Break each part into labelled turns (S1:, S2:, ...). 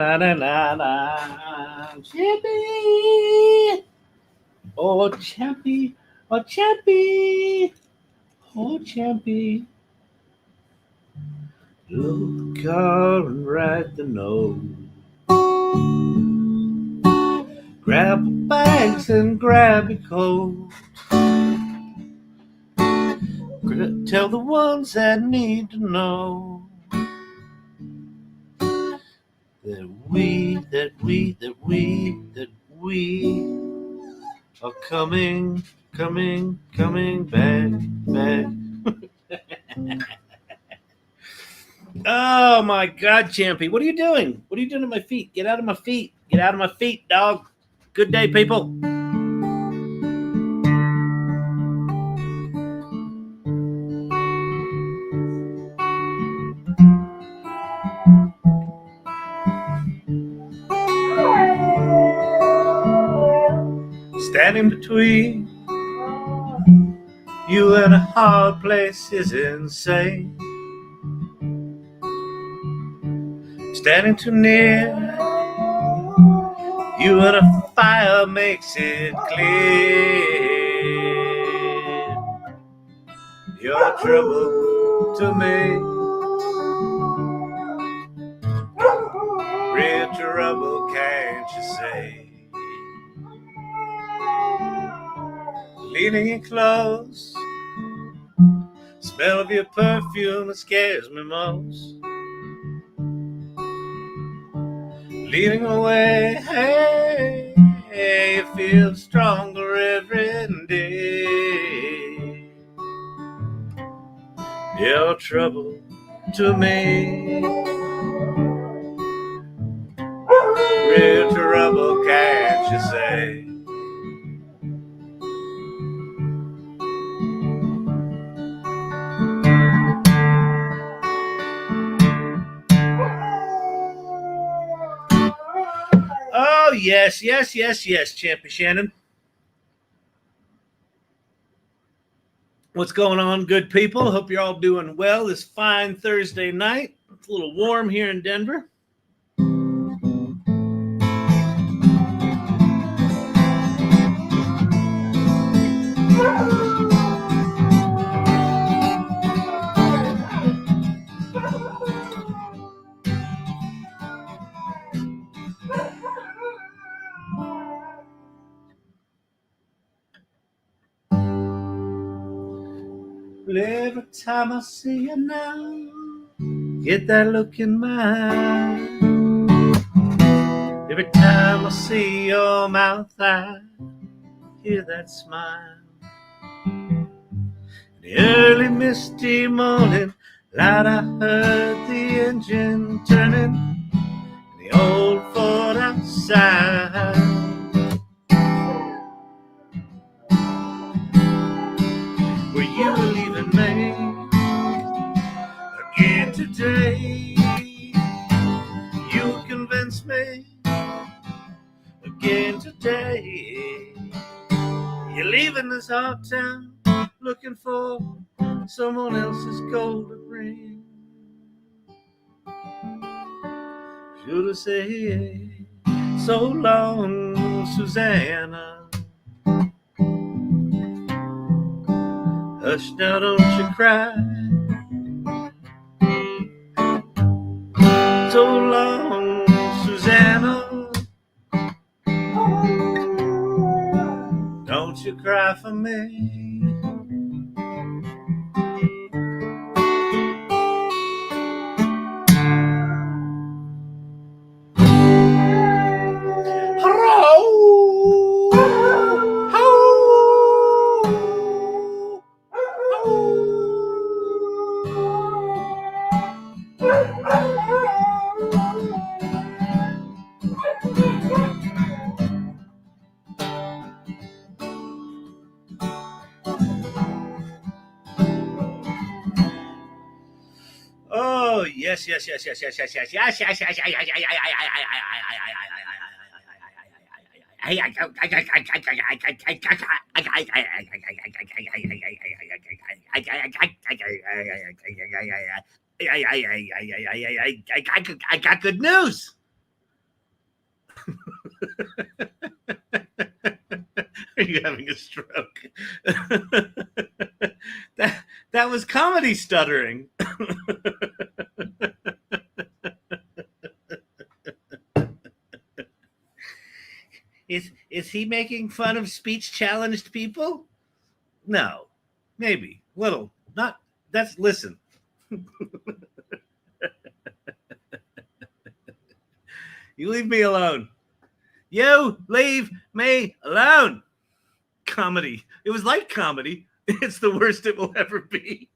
S1: Na na na na, Champy, oh Champy, oh Champy, oh Champy. Look the car and ride the nose. Grab your bags and grab your coat. Tell the ones that need to know that we are coming back. Oh my God, Champy, what are you doing? What are you doing to my feet? Get out of my feet. Get out of my feet, dog. Good day, people. Standing between you and a hard place is insane. Standing too near you and a fire makes it clear. You're trouble to me, real trouble, can't you say? Leaning in close, smell of your perfume that scares me most. Leading away, hey, you feel stronger every day. You're trouble to me, real trouble, can't you say? Oh, yes, Champy Shannon. What's going on, good people? Hope you're all doing well this fine Thursday night. It's a little warm here in Denver. Every time I see you now, get that look in my eye. Every time I see your mouth, I hear that smile. In the early misty morning light, I heard the engine turning in the old Ford outside. Where you were leaving me again today. You convinced me again today. You're leaving this hot town looking for someone else's golden ring. Should have said so long, Susanna. Hush now, don't you cry. So long, Susanna. Don't you cry for me. Oh, yes. I got good news. Are you having a stroke? that was comedy stuttering. Is he making fun of speech challenged people? No, maybe little. Not that's listen. You leave me alone. You leave me alone. Comedy. It was like comedy. It's the worst it will ever be.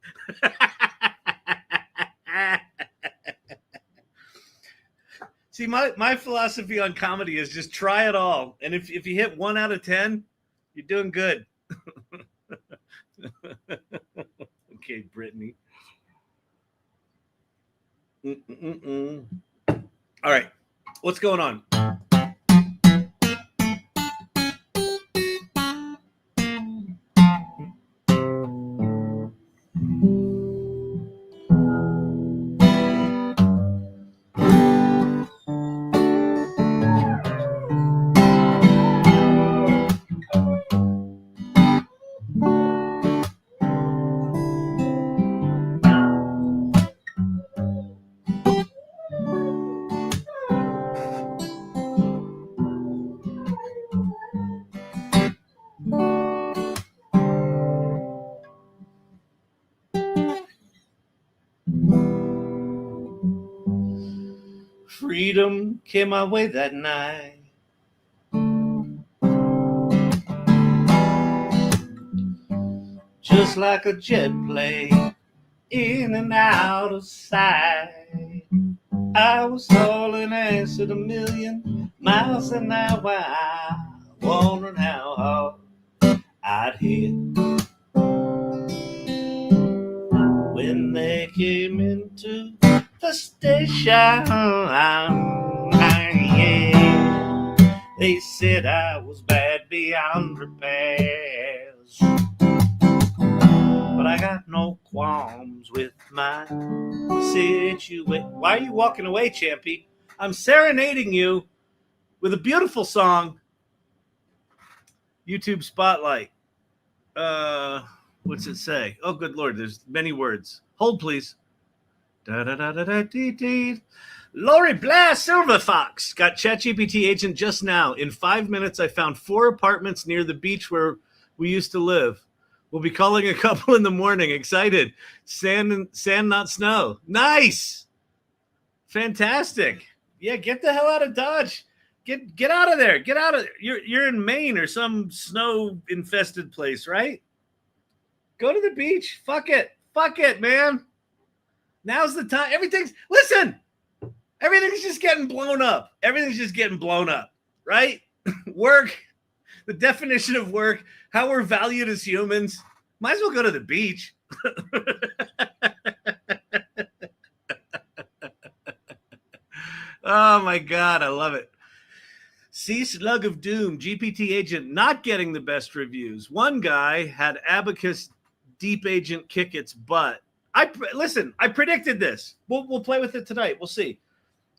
S1: See, my philosophy on comedy is just try it all. And if you hit 1 out of 10, you're doing good. Okay, Brittany. Mm-mm-mm. All right. What's going on? Freedom came my way that night. Just like a jet plane, in and out of sight. I was hauling ass at 1,000,000 miles an hour, wondering how hard I'd hit when they came into the station. Yeah. They said I was bad beyond repairs, but I got no qualms with my situation. Why are you walking away, Champy? I'm serenading you with a beautiful song. YouTube Spotlight. What's it say? Oh, good Lord, there's many words. Hold, please. Da-da-da-da-da-dee-dee. Lori Blair Silver Fox got ChatGPT Agent just now. In 5 minutes, I found 4 apartments near the beach where we used to live. We'll be calling a couple in the morning. Excited. Sand, not snow. Nice. Fantastic. Yeah, get the hell out of Dodge. Get out of there. Get out of there. You're in Maine or some snow-infested place, right? Go to the beach. Fuck it. Fuck it, man. Now's the time. Listen. Everything's just getting blown up. Everything's just getting blown up, right? Work, the definition of work, how we're valued as humans. Might as well go to the beach. Oh my God, I love it. See Slug of Doom, GPT Agent not getting the best reviews. One guy had Abacus Deep Agent kick its butt. Listen, I predicted this. We'll play with it tonight. We'll see.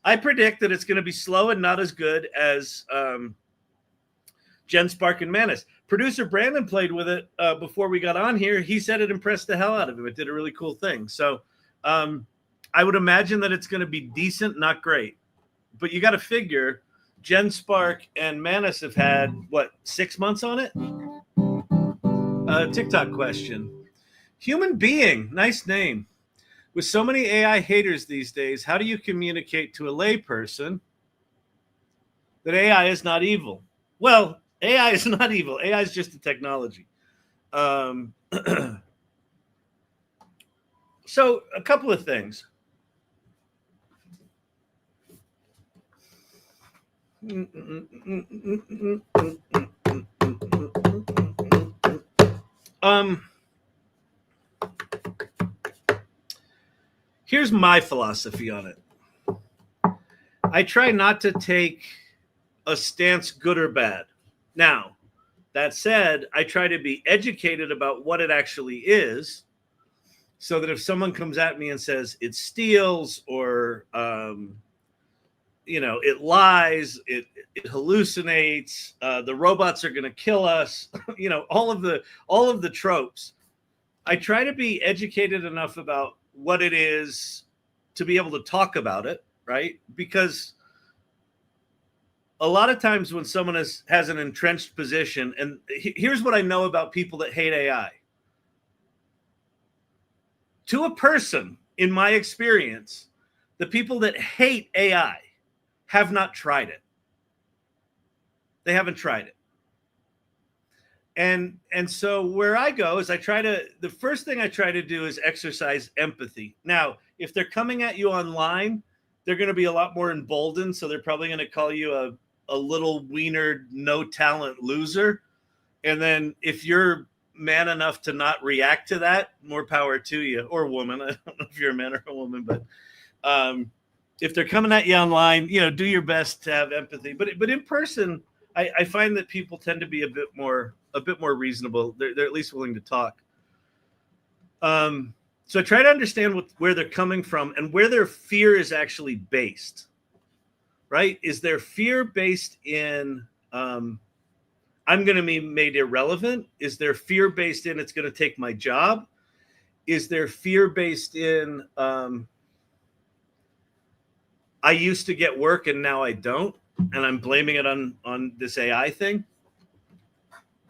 S1: I predict that it's going to be slow and not as good as GenSpark and Manis. Producer Brandon played with it before we got on here. He said it impressed the hell out of him. It did a really cool thing. So I would imagine that it's going to be decent, not great. But you got to figure GenSpark and Manis have had, 6 months on it? TikTok question. Human being, nice name. With so many AI haters these days, how do you communicate to a layperson that AI is not evil? Well, AI is not evil. AI is just a technology. So a couple of things. Here's my philosophy on it. I try not to take a stance, good or bad. Now, that said, I try to be educated about what it actually is, so that if someone comes at me and says it steals or it lies, it hallucinates, the robots are going to kill us, all of the tropes. I try to be educated enough about what it is to be able to talk about it, right? Because a lot of times when someone has an entrenched position, and here's what I know about people that hate AI. To a person, in my experience, the people that hate AI have not tried it. They haven't tried it. And so where I go is the first thing I try to do is exercise empathy. Now, if they're coming at you online, they're going to be a lot more emboldened. So they're probably going to call you a little wiener, no talent loser. And then if you're man enough to not react to that, more power to you, or woman. I don't know if you're a man or a woman, but if they're coming at you online, do your best to have empathy. But in person, I find that people tend to be a bit more reasonable. They're at least willing to talk. So I try to understand where they're coming from and where their fear is actually based. Right? Is their fear based in I'm going to be made irrelevant? Is their fear based in it's going to take my job? Is their fear based in I used to get work and now I don't, and I'm blaming it on this AI thing?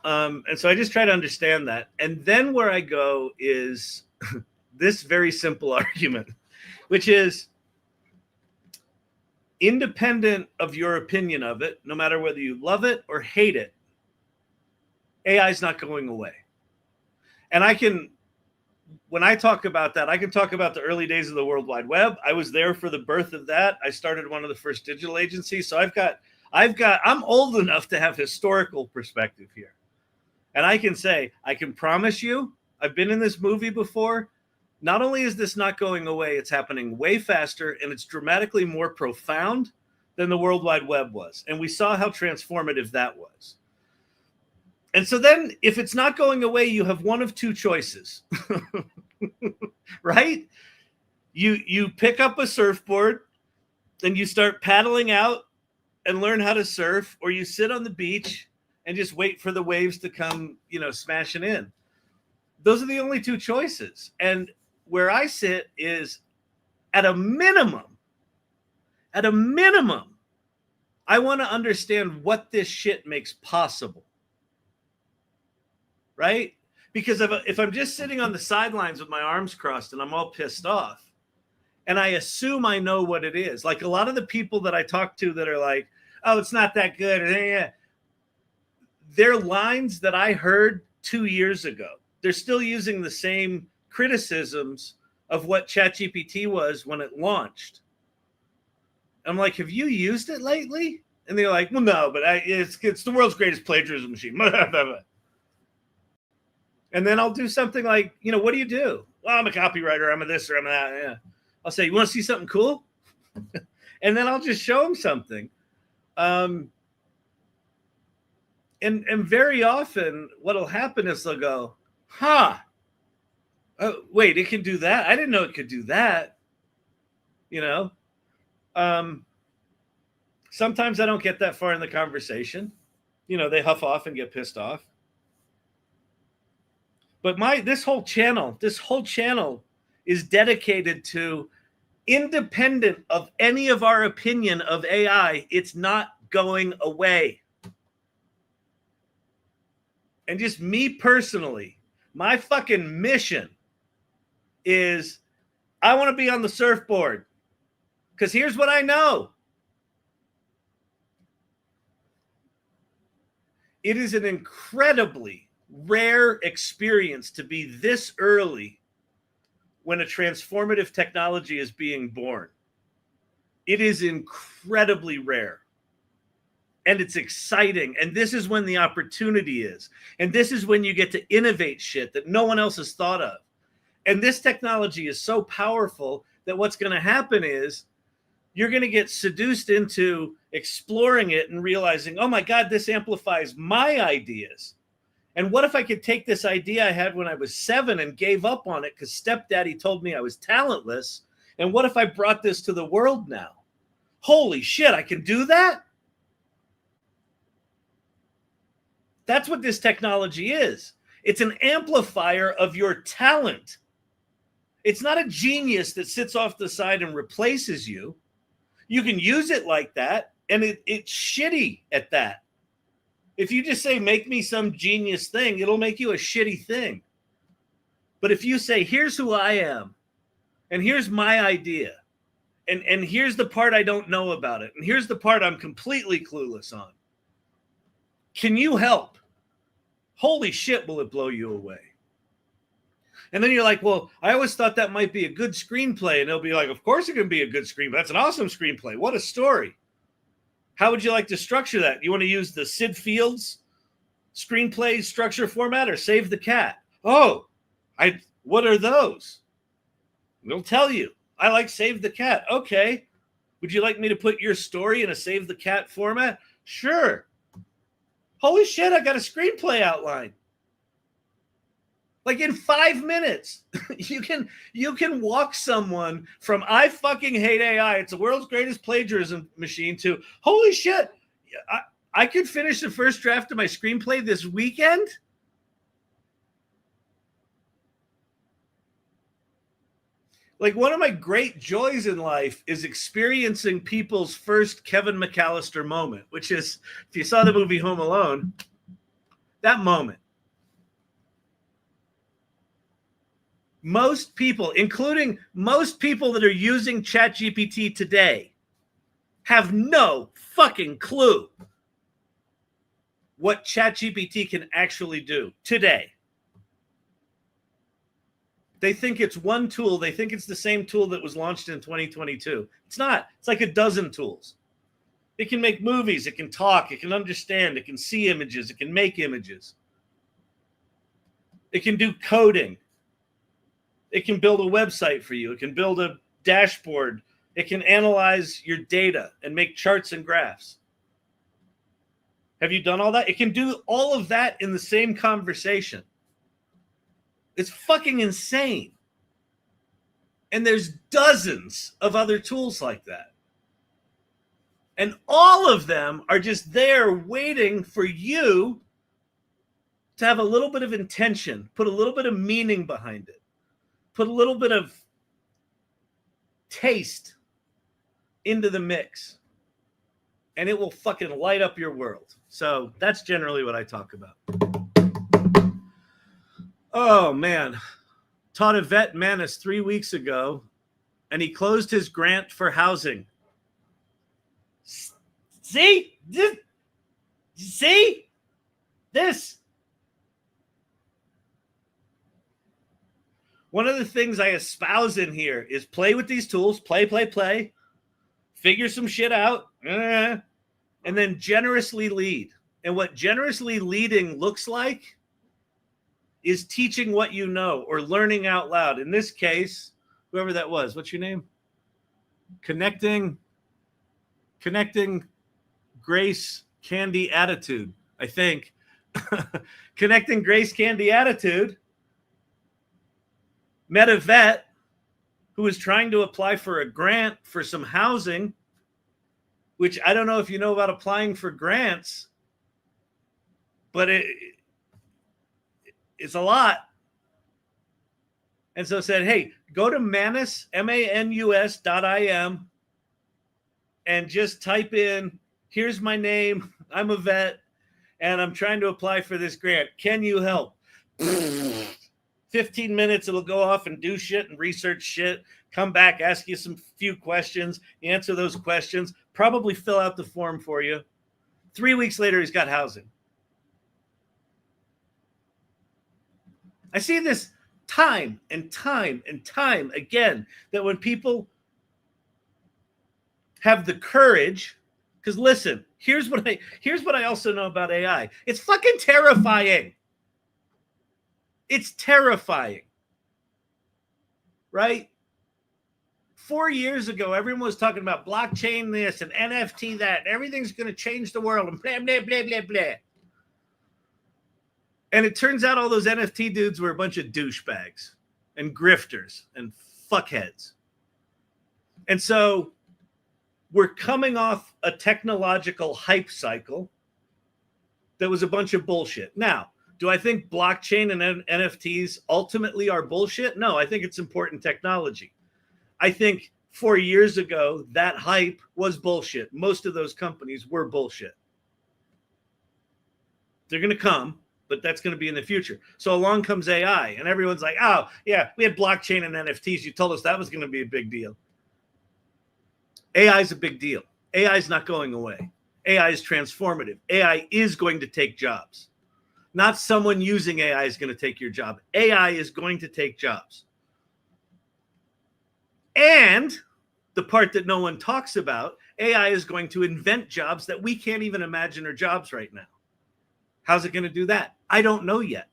S1: And so I just try to understand that. And then where I go is this very simple argument, which is independent of your opinion of it, no matter whether you love it or hate it, AI is not going away. And when I talk about that, I can talk about the early days of the World Wide Web. I was there for the birth of that. I started one of the first digital agencies. So I'm old enough to have historical perspective here. And I can promise you, I've been in this movie before. Not only is this not going away, it's happening way faster, and it's dramatically more profound than the World Wide Web was. And we saw how transformative that was. And so then if it's not going away, you have one of two choices, right? You pick up a surfboard and you start paddling out and learn how to surf, or you sit on the beach and just wait for the waves to come, smashing in. Those are the only two choices. And where I sit is at a minimum, I want to understand what this shit makes possible. Right? Because if I'm just sitting on the sidelines with my arms crossed and I'm all pissed off, and I assume I know what it is, like a lot of the people that I talk to that are like, oh, it's not that good. They're lines that I heard 2 years ago. They're still using the same criticisms of what ChatGPT was when it launched. I'm like, have you used it lately? And they're like, well, no, but it's the world's greatest plagiarism machine. And then I'll do something like, what do you do? Well, I'm a copywriter. I'm a this or I'm a that. Yeah. I'll say, you want to see something cool? And then I'll just show them something. And very often what'll happen is they'll go, oh, wait, it can do that? I didn't know it could do that. Sometimes I don't get that far in the conversation. They huff off and get pissed off. But this whole channel is dedicated to, independent of any of our opinion of AI, it's not going away. And just me personally, my fucking mission is I want to be on the surfboard. Because here's what I know. It is an incredibly rare experience to be this early when a transformative technology is being born. It is incredibly rare. And it's exciting. And this is when the opportunity is. And this is when you get to innovate shit that no one else has thought of. And this technology is so powerful that what's going to happen is you're going to get seduced into exploring it and realizing, oh my God, this amplifies my ideas. And what if I could take this idea I had when I was 7 and gave up on it because stepdaddy told me I was talentless? And what if I brought this to the world now? Holy shit, I can do that? That's what this technology is. It's an amplifier of your talent. It's not a genius that sits off the side and replaces you. You can use it like that, and it's shitty at that. If you just say, make me some genius thing, it'll make you a shitty thing. But if you say, here's who I am, and here's my idea, and here's the part I don't know about it, and here's the part I'm completely clueless on, can you help? Holy shit, will it blow you away. And then you're like, well, I always thought that might be a good screenplay. And they'll be like, of course it can be a good screenplay. That's an awesome screenplay. What a story. How would you like to structure that? You want to use the Sid Fields screenplay structure format or Save the Cat? Oh, what are those? They'll tell you. I like Save the Cat. Okay. Would you like me to put your story in a Save the Cat format? Sure. Holy shit, I got a screenplay outline. Like in 5 minutes, you can walk someone from I fucking hate AI, it's the world's greatest plagiarism machine, to holy shit, I could finish the first draft of my screenplay this weekend. Like, one of my great joys in life is experiencing people's first Kevin McAllister moment, which is, if you saw the movie Home Alone, that moment. Most people, including most people that are using ChatGPT today, have no fucking clue what ChatGPT can actually do today. They think it's one tool. They think it's the same tool that was launched in 2022. It's not. It's like a dozen tools. It can make movies. It can talk. It can understand. It can see images. It can make images. It can do coding. It can build a website for you. It can build a dashboard. It can analyze your data and make charts and graphs. Have you done all that? It can do all of that in the same conversation. It's fucking insane. And there's dozens of other tools like that. And all of them are just there waiting for you to have a little bit of intention, put a little bit of meaning behind it, put a little bit of taste into the mix, and it will fucking light up your world. So that's generally what I talk about. Oh, man. Taught a vet Manis 3 weeks ago, and he closed his grant for housing. See? See? This. One of the things I espouse in here is play with these tools, play, figure some shit out, and then generously lead. And what generously leading looks like is teaching what you know or learning out loud. In this case, whoever that was, what's your name? Connecting Grace Candy Attitude, I think. Connecting Grace Candy Attitude met a vet who was trying to apply for a grant for some housing, which I don't know if you know about applying for grants, but it's a lot. And so said, hey, go to Manis, MANUS.IM, and just type in, here's my name, I'm a vet, and I'm trying to apply for this grant. Can you help? 15 minutes, it'll go off and do shit and research shit, come back, ask you some few questions, answer those questions, probably fill out the form for you. 3 weeks later, he's got housing. I see this time and time and time again, that when people have the courage, because listen, here's what I also know about AI. It's fucking terrifying. It's terrifying. Right? 4 years ago, everyone was talking about blockchain this and NFT that. Everything's going to change the world and blah, blah, blah, blah, blah. And it turns out all those NFT dudes were a bunch of douchebags and grifters and fuckheads. And so we're coming off a technological hype cycle. that was a bunch of bullshit. Now, do I think blockchain and NFTs ultimately are bullshit? No, I think it's important technology. I think 4 years ago, that hype was bullshit. Most of those companies were bullshit. They're going to come, but that's going to be in the future. So along comes AI, and everyone's like, oh, yeah, we had blockchain and NFTs. You told us that was going to be a big deal. AI is a big deal. AI is not going away. AI is transformative. AI is going to take jobs. Not someone using AI is going to take your job. AI is going to take jobs. And the part that no one talks about, AI is going to invent jobs that we can't even imagine are jobs right now. How's it going to do that? I don't know yet.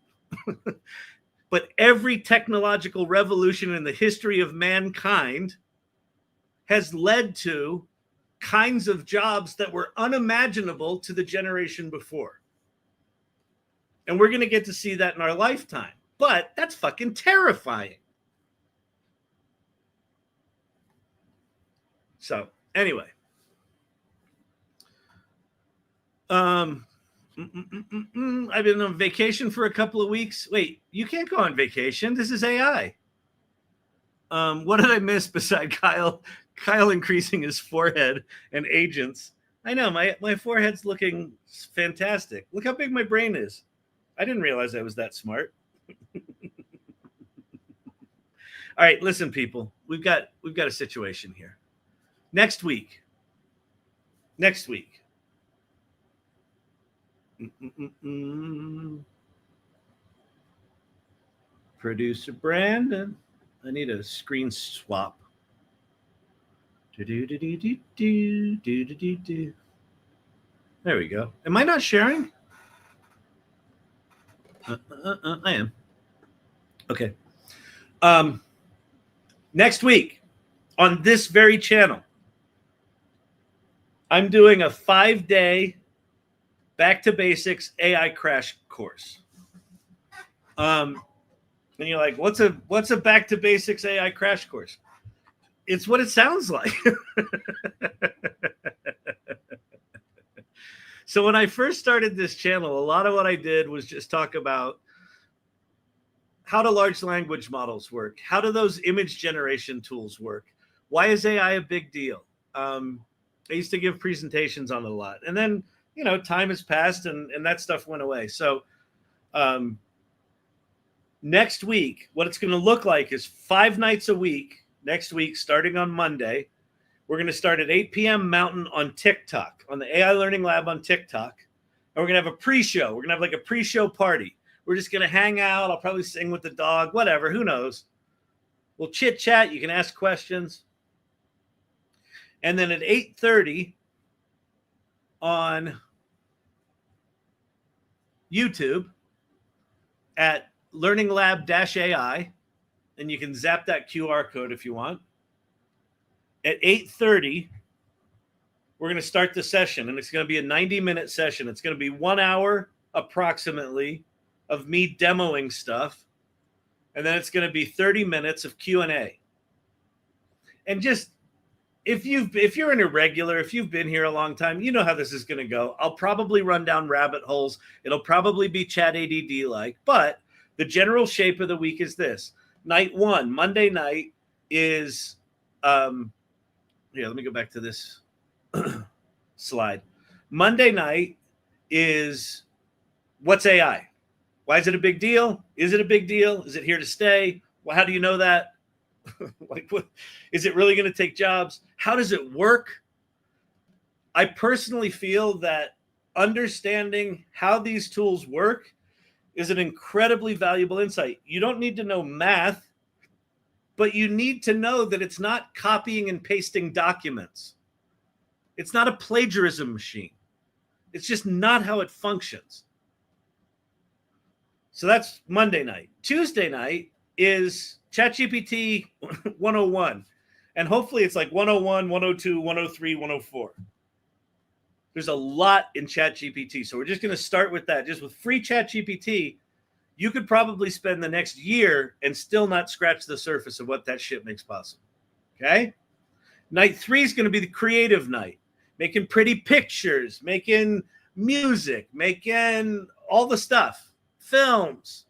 S1: But every technological revolution in the history of mankind has led to kinds of jobs that were unimaginable to the generation before. And we're going to get to see that in our lifetime. But that's fucking terrifying. So, anyway. I've been on vacation for a couple of weeks. Wait, you can't go on vacation. This is AI. What did I miss beside Kyle increasing his forehead and agents? I know, my forehead's looking fantastic. Look how big my brain is. I didn't realize I was that smart. All right, listen, people. We've got a situation here. Next week. Producer Brandon. I need a screen swap. There we go. Am I not sharing? I am. Okay. Next week on this very channel, I'm doing a 5-day back to basics AI crash course. And you're like, what's a back to basics AI crash course? It's what it sounds like. So when I first started this channel, a lot of what I did was just talk about how do large language models work? How do those image generation tools work? Why is AI a big deal? I used to give presentations on it a lot. And then, time has passed and that stuff went away. So next week, what it's going to look like is 5 nights a week. Next week, starting on Monday, we're going to start at 8 p.m. Mountain on TikTok, on the AI Learning Lab on TikTok. And we're going to have a pre-show. We're going to have like a pre-show party. We're just going to hang out. I'll probably sing with the dog, whatever. Who knows? We'll chit-chat. You can ask questions. And then at 8:30 on YouTube at Learning Lab-AI, and you can zap that QR code if you want. At 8:30, we're going to start the session, and it's going to be a 90-minute session. It's going to be 1 hour approximately of me demoing stuff, and then it's going to be 30 minutes of Q&A. And just if you're an irregular, if you've been here a long time, you know how this is going to go. I'll probably run down rabbit holes. It'll probably be chat ADD like, but the general shape of the week is this. Night 1, Monday night is let me go back to this slide. Monday night is what's AI? Why is it a big deal? Is it a big deal? Is it here to stay? Well, how do you know that? Like, what is it really going to take jobs? How does it work? I personally feel that understanding how these tools work is an incredibly valuable insight. You don't need to know math, but you need to know that it's not copying and pasting documents. It's not a plagiarism machine. It's just not how it functions. So that's Monday night. Tuesday night is ChatGPT 101. And hopefully it's like 101, 102, 103, 104. There's a lot in ChatGPT. So we're just going to start with that. Just with free ChatGPT, you could probably spend the next year and still not scratch the surface of what that shit makes possible. Okay? Night 3 is going to be the creative night. Making pretty pictures, making music, making all the stuff, films,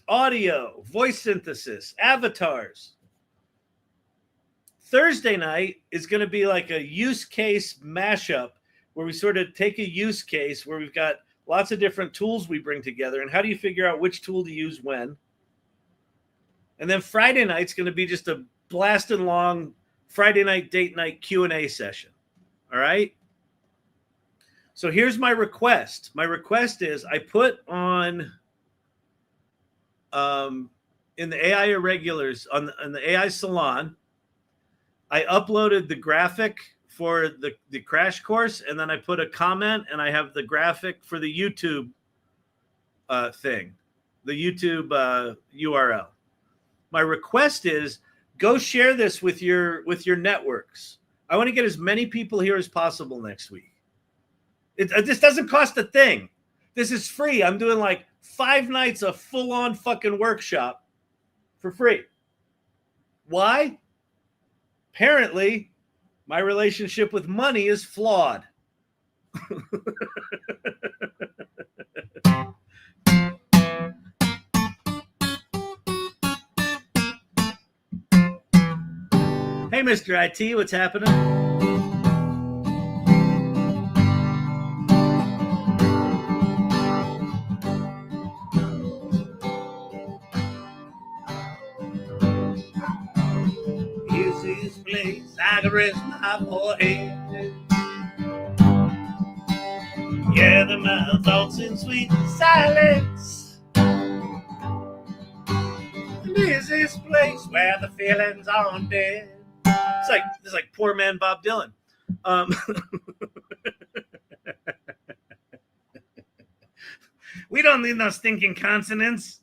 S1: audio, voice synthesis, avatars. Thursday night is going to be like a use case mashup where we sort of take a use case where we've got lots of different tools we bring together, and how do you figure out which tool to use when? And then Friday night's going to be just a blasted long Friday night date night Q&A session. All right? So here's my request. My request is I put on in the AI Irregulars on the AI Salon, I uploaded the graphic for the crash course, and then I put a comment, and I have the graphic for the YouTube thing, the YouTube URL. My request is go share this with your networks. I want to get as many people here as possible next week. This doesn't cost a thing. This is free. I'm doing like 5 nights of full-on fucking workshop for free. Why? Apparently, my relationship with money is flawed. Hey, Mr. IT, what's happening? Easiest place I can rest my forehead. Gather my thoughts in sweet silence. The easiest place where the feelings aren't dead. It's like poor man Bob Dylan. We don't need no stinking consonants.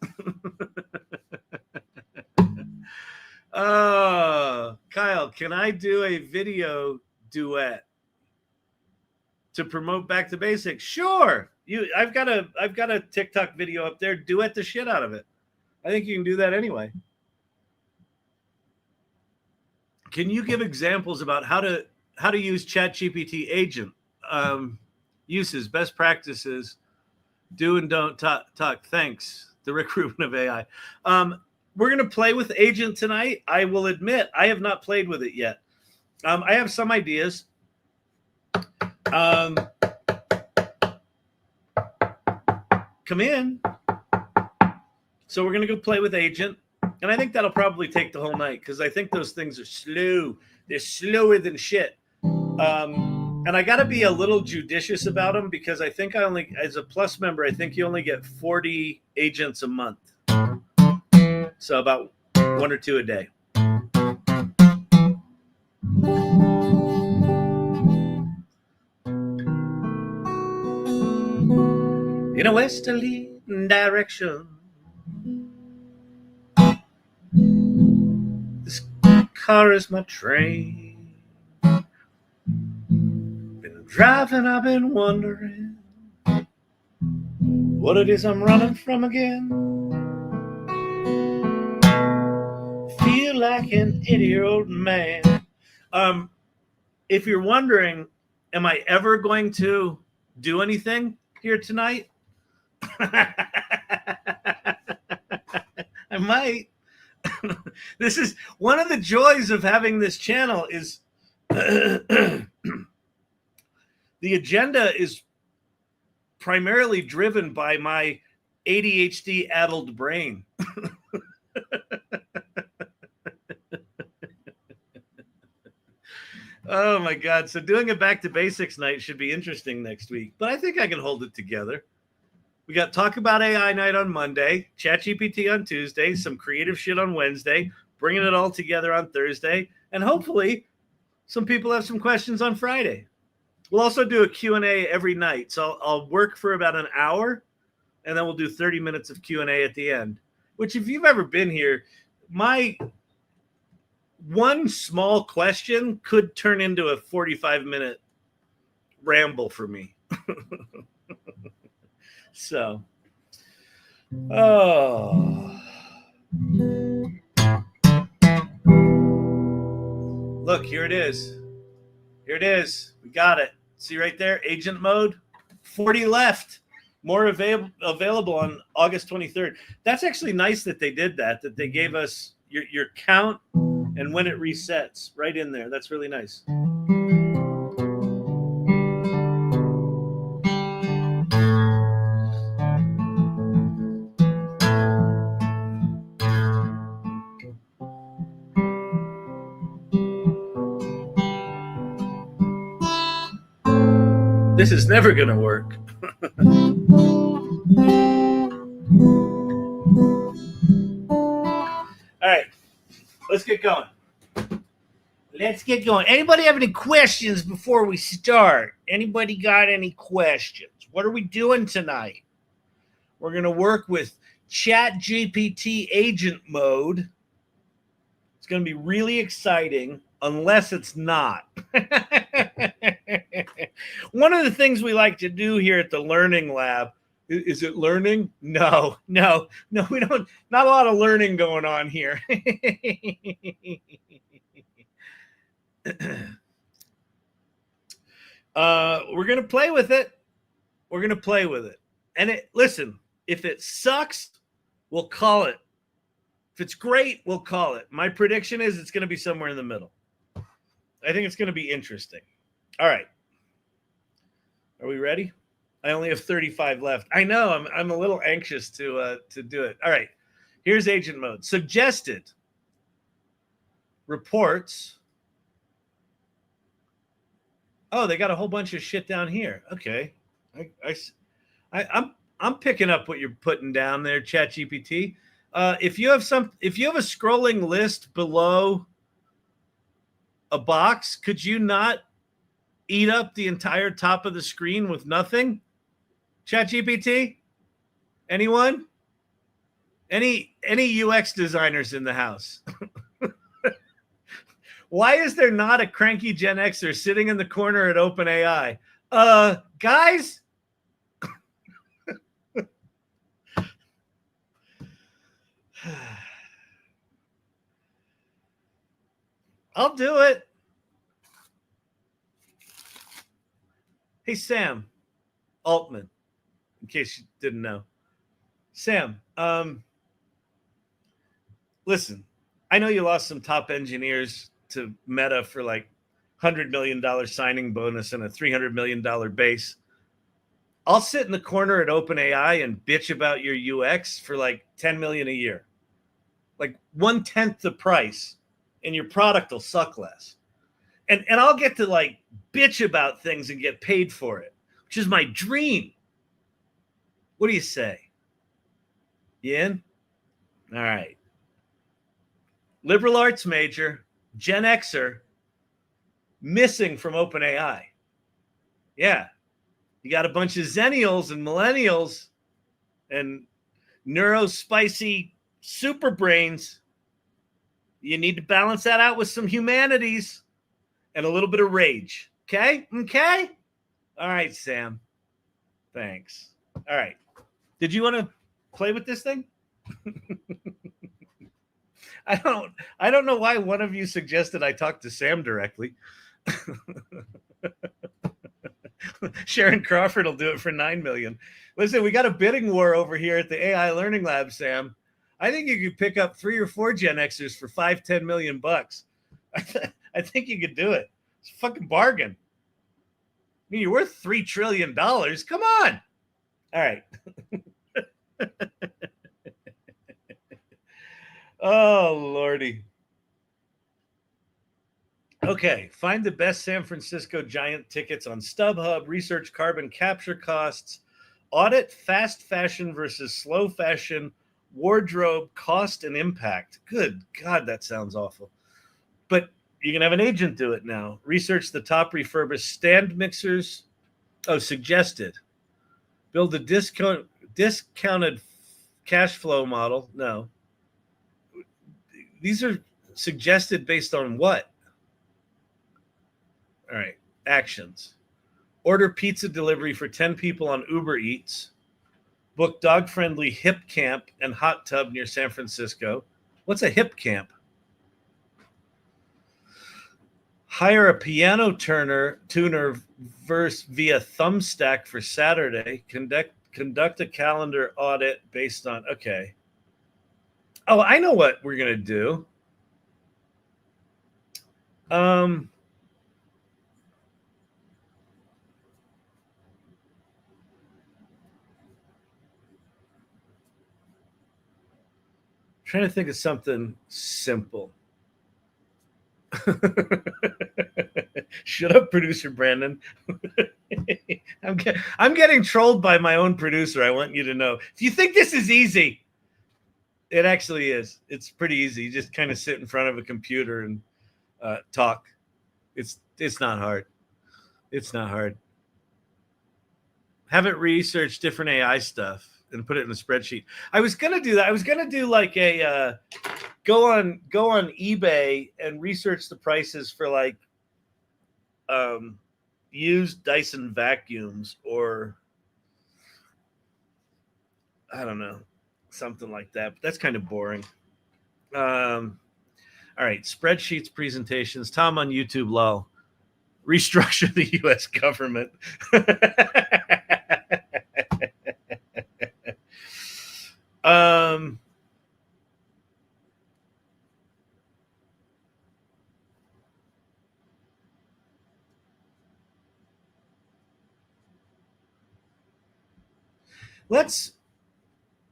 S1: Kyle, can I do a video duet to promote Back to Basics? Sure. I've got a TikTok video up there. Duet the shit out of it. I think you can do that anyway. Can you give examples about how to use ChatGPT Agent uses, best practices, do and don't talk? Thanks, the Rick Rubin of AI. We're going to play with Agent tonight. I will admit I have not played with it yet. I have some ideas. Come in. So we're going to go play with Agent. And I think that'll probably take the whole night because I think those things are slow. They're slower than shit. And I got to be a little judicious about them because I think as a Plus member, I think you only get 40 agents a month. So about 1 or 2 a day. In a westerly direction, this car is my train. Been driving, I've been wondering what it is I'm running from again. Feel like an 80-year-old man. If you're wondering, am I ever going to do anything here tonight? I might. This is one of the joys of having this channel is the agenda is primarily driven by my ADHD-addled brain. Oh my God. So doing a Back to Basics night should be interesting next week, but I think I can hold it together. We got Talk About AI night on Monday, ChatGPT on Tuesday, some creative shit on Wednesday, bringing it all together on Thursday, and hopefully some people have some questions on Friday. We'll also do a Q&A every night. So I'll work for about an hour, and then we'll do 30 minutes of Q&A at the end, which if you've ever been here, my one small question could turn into a 45-minute ramble for me. So, look, here it is. Here it is. We got it. See right there, agent mode. 40 left. More available on August 23rd. That's actually nice that they did that they gave us your count and when it resets right in there. That's really nice. This is never going to work. All right, let's get going. Anybody have any questions before we start? Anybody got any questions? What are we doing tonight? We're going to work with ChatGPT Agent mode. It's going to be really exciting, unless it's not. One of the things we like to do here at the Learning Lab, is it learning? No, we don't. Not a lot of learning going on here. We're going to play with it. And listen, if it sucks, we'll call it. If it's great, we'll call it. My prediction is it's going to be somewhere in the middle. I think it's going to be interesting. All right. Are we ready? I only have 35 left. I know. I'm a little anxious to do it. All right. Here's agent mode. Suggested reports. Oh, they got a whole bunch of shit down here. Okay. I'm picking up what you're putting down there, ChatGPT. If you have a scrolling list below a box, could you not eat up the entire top of the screen with nothing? ChatGPT? Anyone? Any UX designers in the house? Why is there not a cranky Gen Xer sitting in the corner at OpenAI? Guys? I'll do it. Hey, Sam Altman, in case you didn't know. Sam, listen, I know you lost some top engineers to Meta for like $100 million signing bonus and a $300 million base. I'll sit in the corner at OpenAI and bitch about your UX for like $10 million a year. Like 1/10 the price, and your product will suck less. And I'll get to like bitch about things and get paid for it, which is my dream. What do you say? You in? All right. Liberal arts major, Gen Xer, missing from OpenAI. Yeah. You got a bunch of Zennials and Millennials and neurospicy super brains. You need to balance that out with some humanities and a little bit of rage. Okay? All right, Sam. Thanks. All right. Did you want to play with this thing? I don't know why one of you suggested I talk to Sam directly. Sharon Crawford will do it for $9 million. Listen, we got a bidding war over here at the AI Learning Lab, Sam. I think you could pick up 3 or 4 Gen Xers for $5-10 million bucks. I think you could do it. It's a fucking bargain. I mean, you're worth $3 trillion. Come on. All right. Oh, Lordy. Okay, find the best San Francisco Giant tickets on StubHub, research carbon capture costs, audit fast fashion versus slow fashion, wardrobe cost and impact. Good God, that sounds awful. But you can have an agent do it now. Research the top refurbished stand mixers. Oh, suggested. Build a discounted cash flow model. No. These are suggested based on what? All right. Actions. Order pizza delivery for 10 people on Uber Eats. Book dog-friendly hip camp and hot tub near San Francisco. What's a hip camp? Hire a piano tuner verse via Thumbstack for Saturday. Conduct a calendar audit based on, okay. Oh, I know what we're going to do. Trying to think of something simple. Shut up, producer Brandon. I'm getting trolled by my own producer. I want you to know. If you think this is easy, it actually is. It's pretty easy. You just kind of sit in front of a computer and talk. It's not hard. It's not hard. Have it research different AI stuff and put it in a spreadsheet. I was gonna do that. I was gonna do like a go on eBay and research the prices for like used Dyson vacuums, or I don't know, something like that. But that's kind of boring. All right, spreadsheets, presentations. Tom on YouTube, lol. Restructure the U.S. government.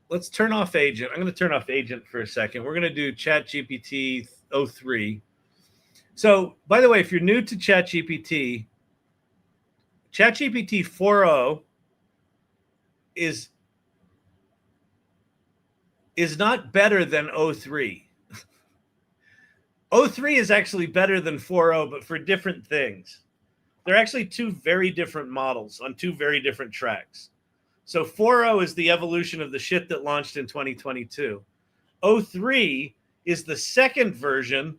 S1: Let's turn off Agent. I'm going to turn off Agent for a second. We're going to do ChatGPT 03. So, by the way, if you're new to ChatGPT, ChatGPT 4.0 is not better than 03. 03 is actually better than 4.0, but for different things. They're actually two very different models on two very different tracks. So 4.0 is the evolution of the shit that launched in 2022. 03 is the second version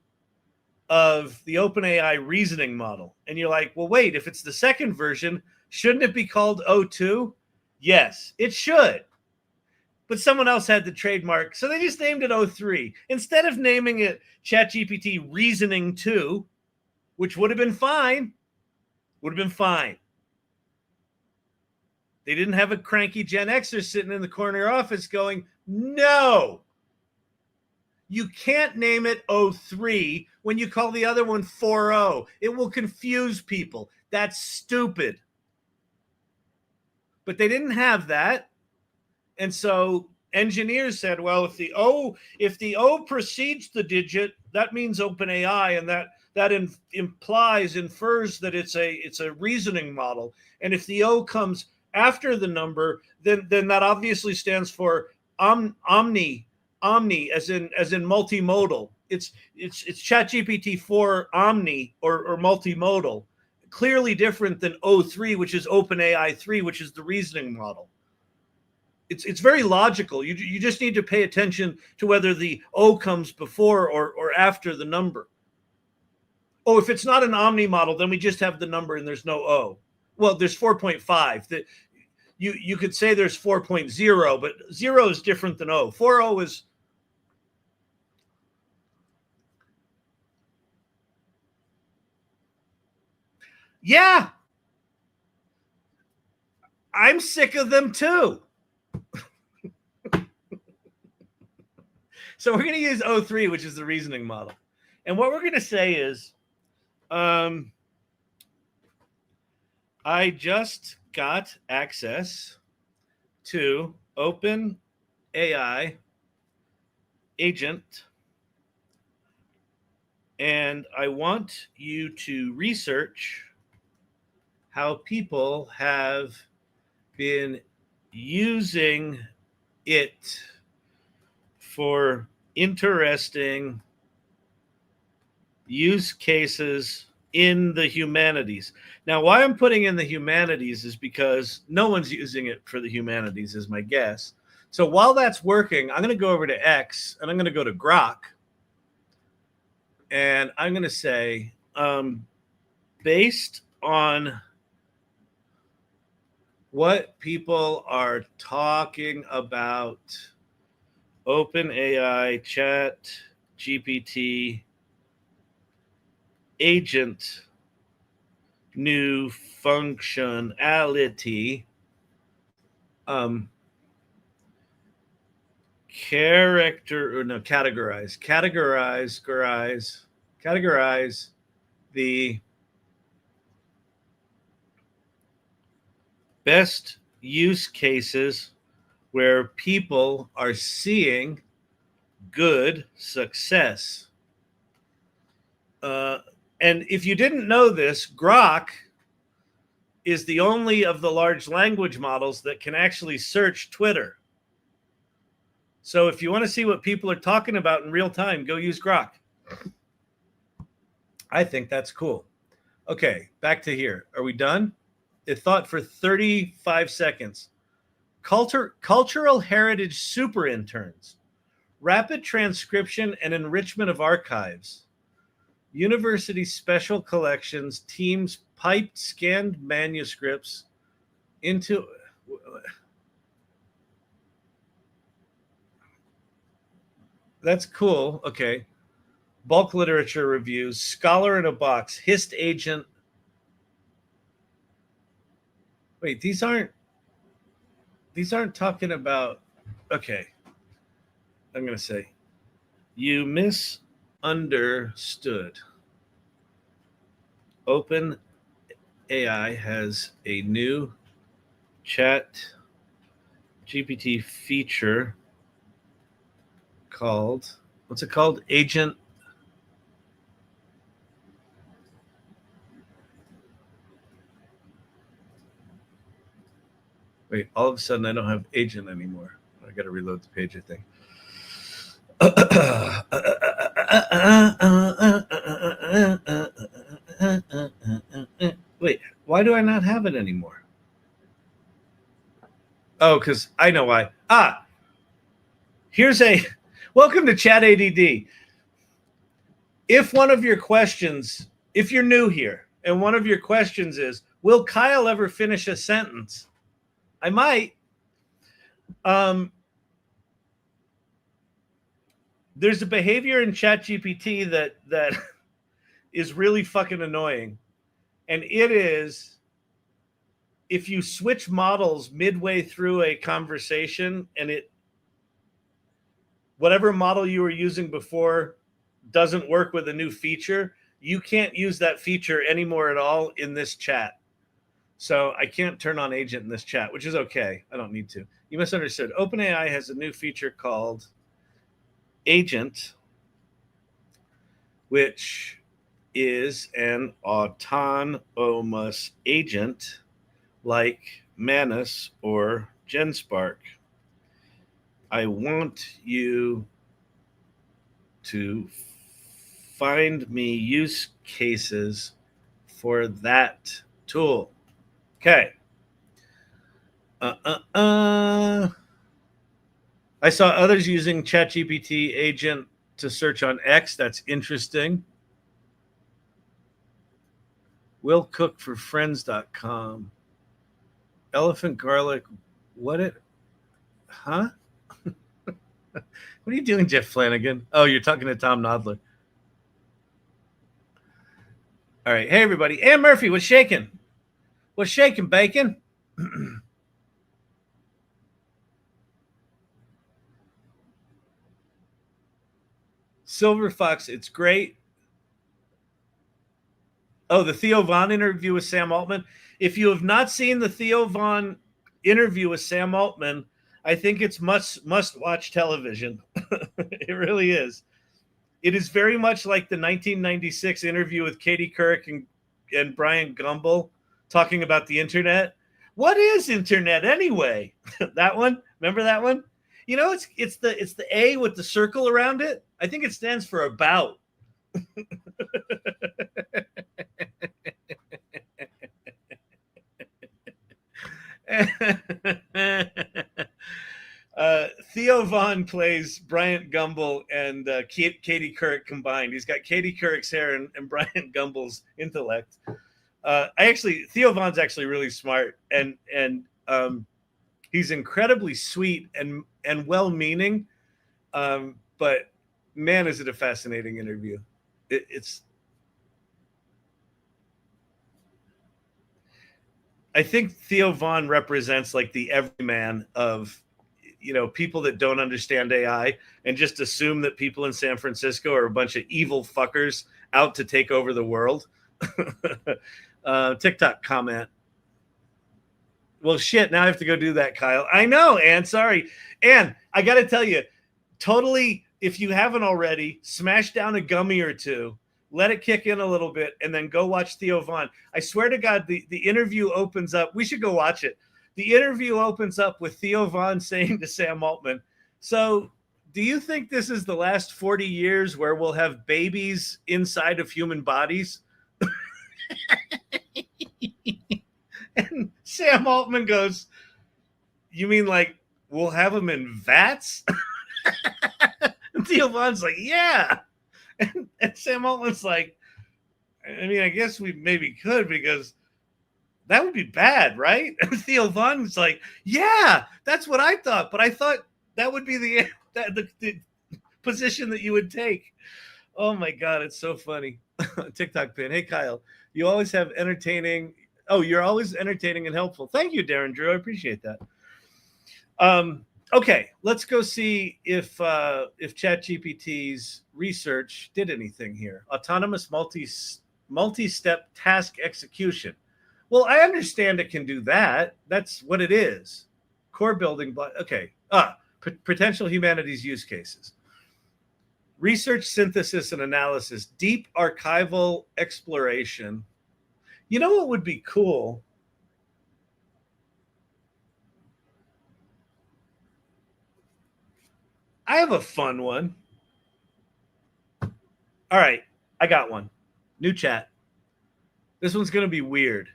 S1: of the OpenAI reasoning model. And you're like, well, wait, if it's the second version, shouldn't it be called 02? Yes, it should. But someone else had the trademark, so they just named it 03. Instead of naming it ChatGPT Reasoning 2, which would have been fine, They didn't have a cranky Gen Xer sitting in the corner office going, no, you can't name it 03 when you call the other one 4.0. It will confuse people. That's stupid. But they didn't have that. And so engineers said, well, if the O precedes the digit, that means OpenAI, and that infers that it's a reasoning model. And if the O comes after the number, then that obviously stands for omni as in multimodal. It's ChatGPT 4 omni or multimodal. Clearly different than 03, which is OpenAI 3, which is the reasoning model. It's very logical. You just need to pay attention to whether the O comes before or after the number. Oh, if it's not an omni model, then we just have the number and there's no O. Well, there's 4.5. That you could say there's 4.0, but 0 is different than O. 4.0 is... Yeah. I'm sick of them too. So we're going to use 03, which is the reasoning model. And what we're going to say is, I just got access to OpenAI Agent, and I want you to research how people have been using it for interesting use cases in the humanities. Now, why I'm putting in the humanities is because no one's using it for the humanities, is my guess. So while that's working, I'm going to go over to X and I'm going to go to Grock. And I'm going to say, based on what people are talking about OpenAI ChatGPT agent new functionality categorize the best use cases where people are seeing good success. And if you didn't know this, Grock is the only of the large language models that can actually search Twitter. So if you want to see what people are talking about in real time, go use Grock. I think that's cool. Okay, back to here. Are we done? It thought for 35 seconds. Cultural heritage super interns. Rapid transcription and enrichment of archives. University special collections, teams piped scanned manuscripts into... That's cool. Okay. Bulk literature reviews, scholar in a box, hist agent. Wait, these aren't talking about... Okay. I'm going to say, you misunderstood. OpenAI has a new ChatGPT feature called, what's it called? Agent. Wait, all of a sudden I don't have agent anymore. I got to reload the page, I think. Wait, why do I not have it anymore? Oh, because I know why. Here's a welcome to Chat ADD. If one of your questions, if you're new here, and one of your questions is, will Kyle ever finish a sentence? I might. There's a behavior in ChatGPT that is really fucking annoying. And it is, if you switch models midway through a conversation and whatever model you were using before doesn't work with a new feature, you can't use that feature anymore at all in this chat. So I can't turn on agent in this chat, which is okay. I don't need to. You misunderstood. OpenAI has a new feature called Agent, which is an autonomous agent like Manis or GenSpark. I want you to find me use cases for that tool. Okay. I saw others using ChatGPT Agent to search on X. That's interesting. Will cook for friends.com. Elephant garlic. What it? Huh? What are you doing, Jeff Flanagan? Oh, you're talking to Tom Nodler. All right. Hey, everybody. Ann Murphy, what's shaking? What's shaking, bacon? Silver Fox, it's great. Oh, the Theo Von interview with Sam Altman. If you have not seen the Theo Von interview with Sam Altman, I think it's must watch television. It really is. It is very much like the 1996 interview with Katie Couric and Brian Gumbel talking about the internet. What is internet anyway? That one? Remember that one? You know, it's the A with the circle around it. I think it stands for about. Theo Von plays Bryant Gumbel and Katie Couric combined. He's got Katie Couric's hair and Bryant Gumbel's intellect. Theo Von's actually really smart and he's incredibly sweet and well-meaning. But man, is it a fascinating interview. It's I think Theo Von represents like the everyman of, people that don't understand AI and just assume that people in San Francisco are a bunch of evil fuckers out to take over the world. TikTok comment. Well, shit, now I have to go do that, Kyle. I know, Ann, sorry. Ann, I got to tell you, totally, if you haven't already, smash down a gummy or two, let it kick in a little bit, and then go watch Theo Von. I swear to God, the interview opens up. We should go watch it. The interview opens up with Theo Von saying to Sam Altman, so do you think this is the last 40 years where we'll have babies inside of human bodies? And Sam Altman goes, you mean like we'll have them in vats? And Theo Von's like, yeah. And Sam Altman's like, I mean, I guess we maybe could because that would be bad, right? And Theo Von's like, yeah, that's what I thought. But I thought that would be the position that you would take. Oh, my God. It's so funny. TikTok pin. Hey, Kyle, you always have entertaining. Oh, you're always entertaining and helpful. Thank you, Darren Drew. I appreciate that. Okay, let's go see if ChatGPT's research did anything here. Autonomous multi-step task execution. Well, I understand it can do that. That's what it is. Core building block. Okay. Potential humanities use cases. Research, synthesis, and analysis. Deep archival exploration. You know what would be cool? I have a fun one. All right, I got one. New chat. This one's going to be weird.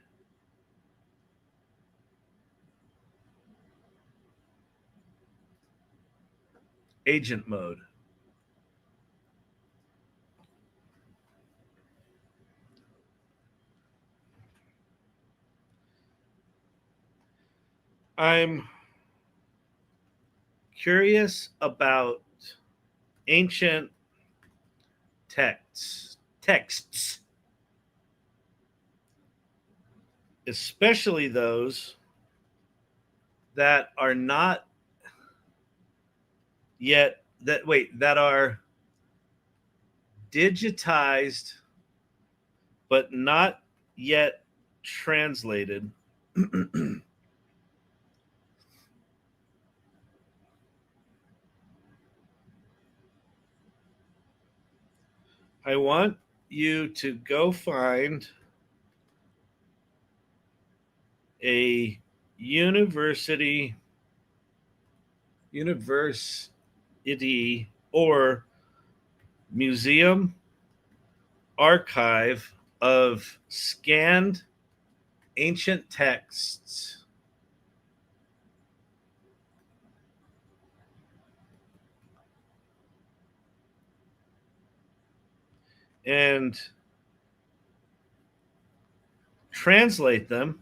S1: Agent mode. I'm curious about ancient texts, especially those that are not yet that are digitized but not yet translated. I want you to go find a university or museum archive of scanned ancient texts and translate them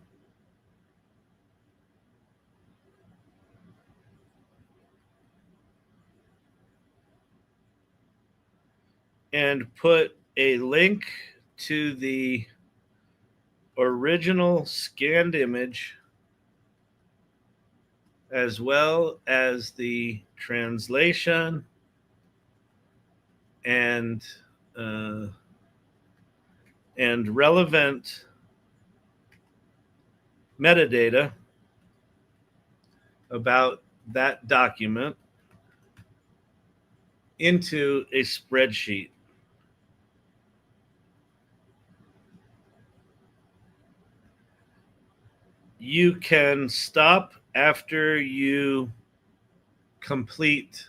S1: and put a link to the original scanned image as well as the translation and relevant metadata about that document into a spreadsheet. You can stop after you complete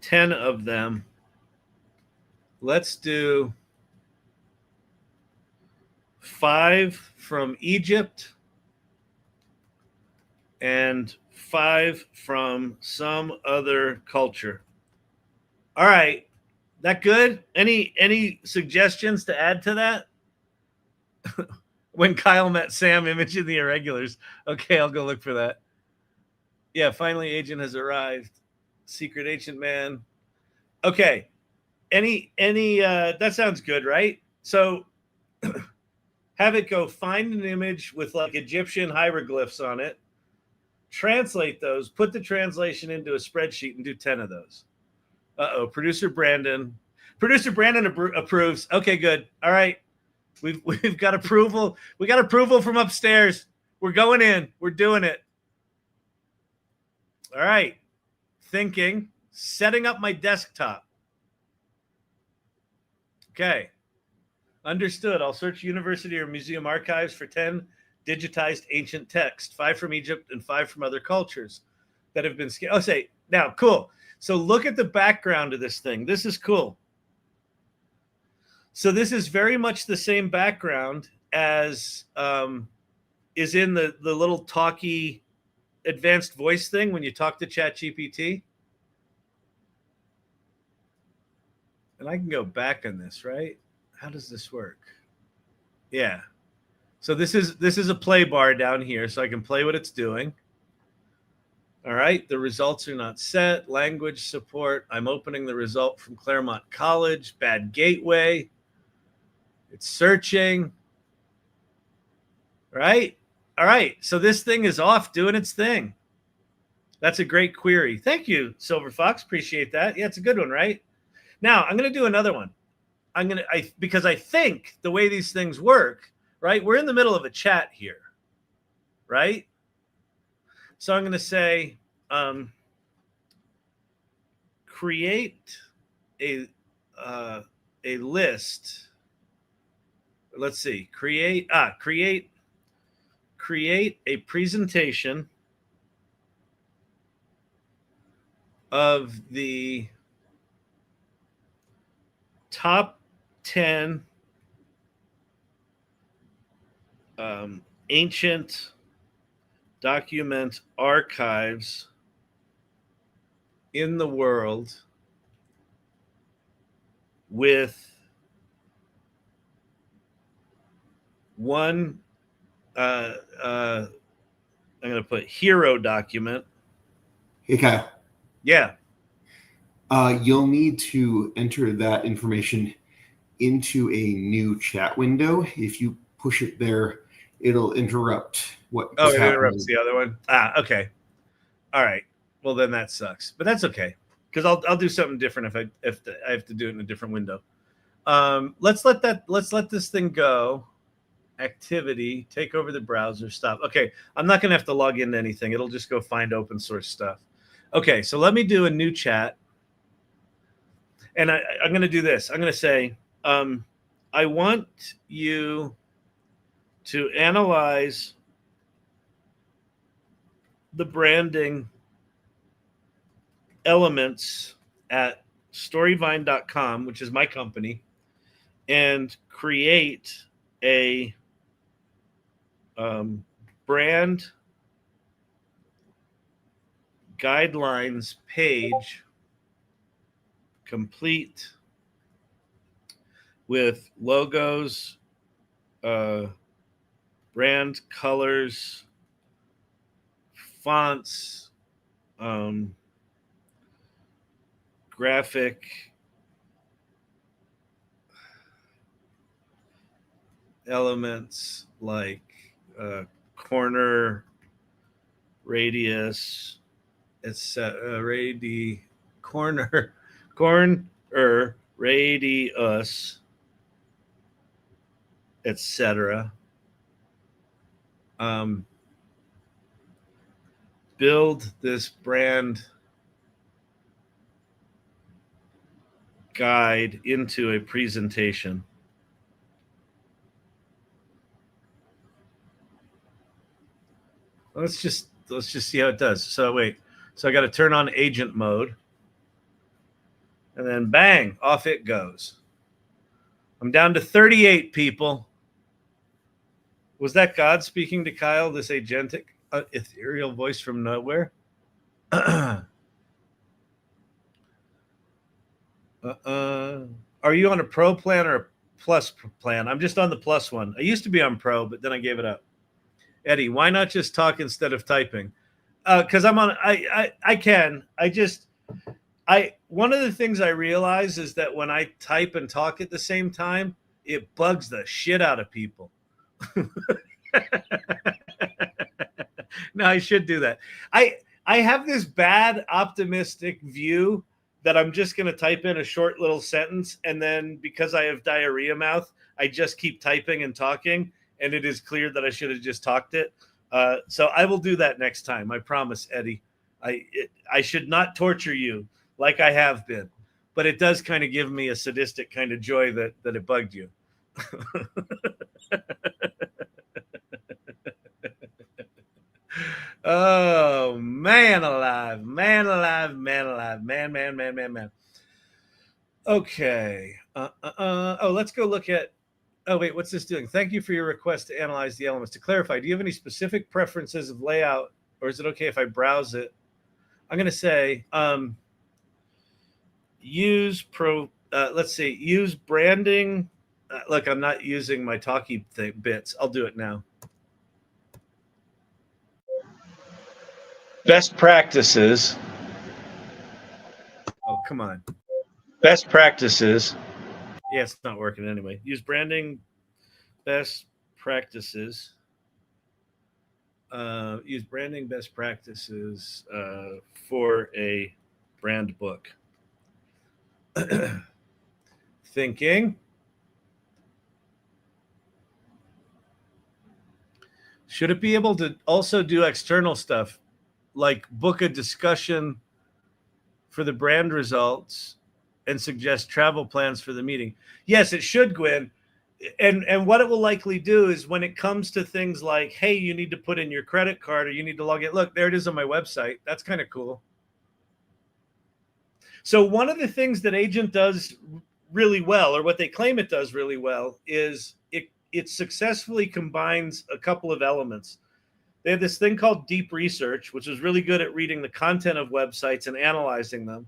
S1: 10 of them. Let's do 5 from Egypt and 5 from some other culture. All right. That good? Any suggestions to add to that? When Kyle met Sam, image in the irregulars. Okay, I'll go look for that. Yeah, finally agent has arrived. Secret agent man. Okay. Any that sounds good, right? So have it go find an image with like Egyptian hieroglyphs on it, translate those, put the translation into a spreadsheet, and do 10 of those. Producer Brandon approves. Okay, good. All right, we've got approval. We got approval from upstairs. We're going in. We're doing it. All right. Thinking, setting up my desktop. Okay. Understood. I'll search university or museum archives for 10 digitized ancient texts, 5 from Egypt and 5 from other cultures that have been scanned. Now, cool. So look at the background of this thing. This is cool. So this is very much the same background as is in the little talky advanced voice thing when you talk to ChatGPT. And I can go back on this, right? How does this work? Yeah. So this is a play bar down here, so I can play what it's doing. All right. The results are not set. Language support. I'm opening the result from Claremont College. Bad gateway. It's searching. Right? All right. So this thing is off doing its thing. That's a great query. Thank you, Silver Fox. Appreciate that. Yeah, it's a good one, right? Now, I'm going to do another one. Because I think the way these things work, right? We're in the middle of a chat here, right? So I'm going to say, create a list. Let's see. Create a presentation of the top 10 ancient document archives in the world with one I'm going to put hero document.
S2: Hey, Kyle.
S1: Yeah.
S2: You'll need to enter that information into a new chat window. If you push it there, it'll interrupt what is happening.
S1: Interrupts the other one. Okay. All right. Well, then that sucks, but that's okay because I'll do something different if I have to do it in a different window. Let's let this thing go. Activity, take over the browser, stop. Okay, I'm not going to have to log into anything. It'll just go find open source stuff. Okay, so let me do a new chat. And I'm going to do this. I'm going to say, I want you to analyze the branding elements at storyvine.com, which is my company, and create a brand guidelines page complete with logos, brand colors, fonts, graphic elements like corner, radius, etc. Corner, radius, etc. Build this brand guide into a presentation. Let's just see how it does. So I got to turn on agent mode, and then bang, off it goes. I'm down to 38 people. Was that God speaking to Kyle? This agentic, ethereal voice from nowhere. Are you on a pro plan or a plus plan? I'm just on the plus one. I used to be on pro, but then I gave it up. Eddie, why not just talk instead of typing? Because I'm on. I can. One of the things I realize is that when I type and talk at the same time, it bugs the shit out of people. No, I should do that. I have this bad optimistic view that I'm just going to type in a short little sentence, and then because I have diarrhea mouth, I just keep typing and talking, and it is clear that I should have just talked it. So I will do that next time. I promise, Eddie. I should not torture you like I have been, but it does kind of give me a sadistic kind of joy that it bugged you. Oh, man alive, man alive, man alive, man. Okay. Oh, let's go look at. Oh, wait, what's this doing? Thank you for your request to analyze the elements. To clarify, do you have any specific preferences of layout, or is it okay if I browse it? I'm going to say use let's see, use branding. Look, I'm not using my talkie bits. I'll do it now. Best practices. Oh, come on. Best practices. Yeah, it's not working anyway. Use branding best practices. Use branding best practices for a brand book. Thinking. Should it be able to also do external stuff, like book a discussion for the brand results and suggest travel plans for the meeting? Yes, it should, Gwen. And what it will likely do is when it comes to things like, hey, you need to put in your credit card or you need to log in. Look, there it is on my website. That's kind of cool. So one of the things that Agent does really well, or what they claim it does really well, is it successfully combines a couple of elements. They have this thing called deep research, which is really good at reading the content of websites and analyzing them.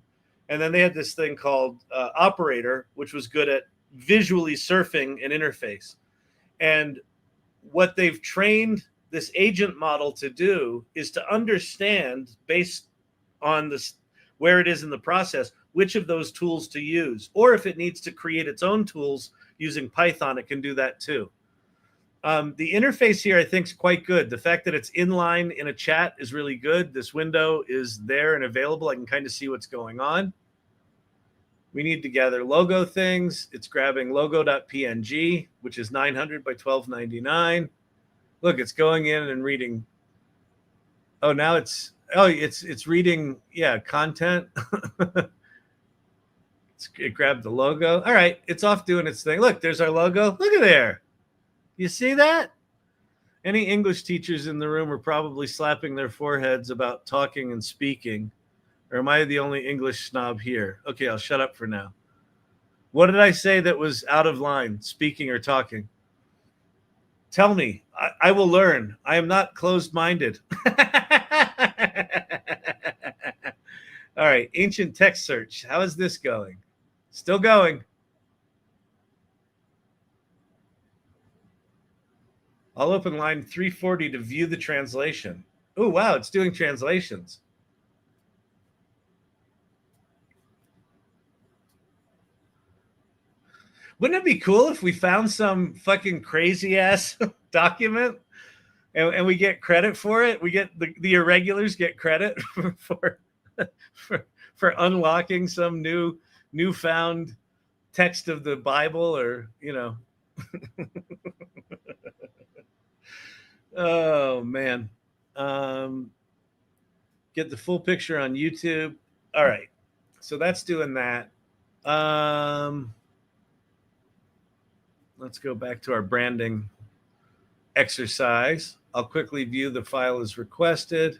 S1: And then they had this thing called operator, which was good at visually surfing an interface. And what they've trained this agent model to do is to understand, based on this, where it is in the process, which of those tools to use. Or if it needs to create its own tools using Python, it can do that too. The interface here, I think, is quite good. The fact that it's inline in a chat is really good. This window is there and available. I can kind of see what's going on. We need to gather logo things. It's grabbing logo.png, which is 900 by 1299. Look, it's going in and reading. Oh, now it's reading, yeah, content. It grabbed the logo. All right, it's off doing its thing. Look, there's our logo. Look at there. You see that? Any English teachers in the room are probably slapping their foreheads about talking and speaking. Or am I the only English snob here? Okay, I'll shut up for now. What did I say that was out of line, speaking or talking? Tell me. I will learn. I am not closed-minded. All right, ancient text search. How is this going? Still going. I'll open line 340 to view the translation. Oh, wow, it's doing translations. Wouldn't it be cool if we found some fucking crazy ass document and we get credit for it? We get the irregulars get credit for unlocking some newfound text of the Bible, or Oh man. Get the full picture on YouTube. All right. So that's doing that. Let's go back to our branding exercise. I'll quickly view the file as requested.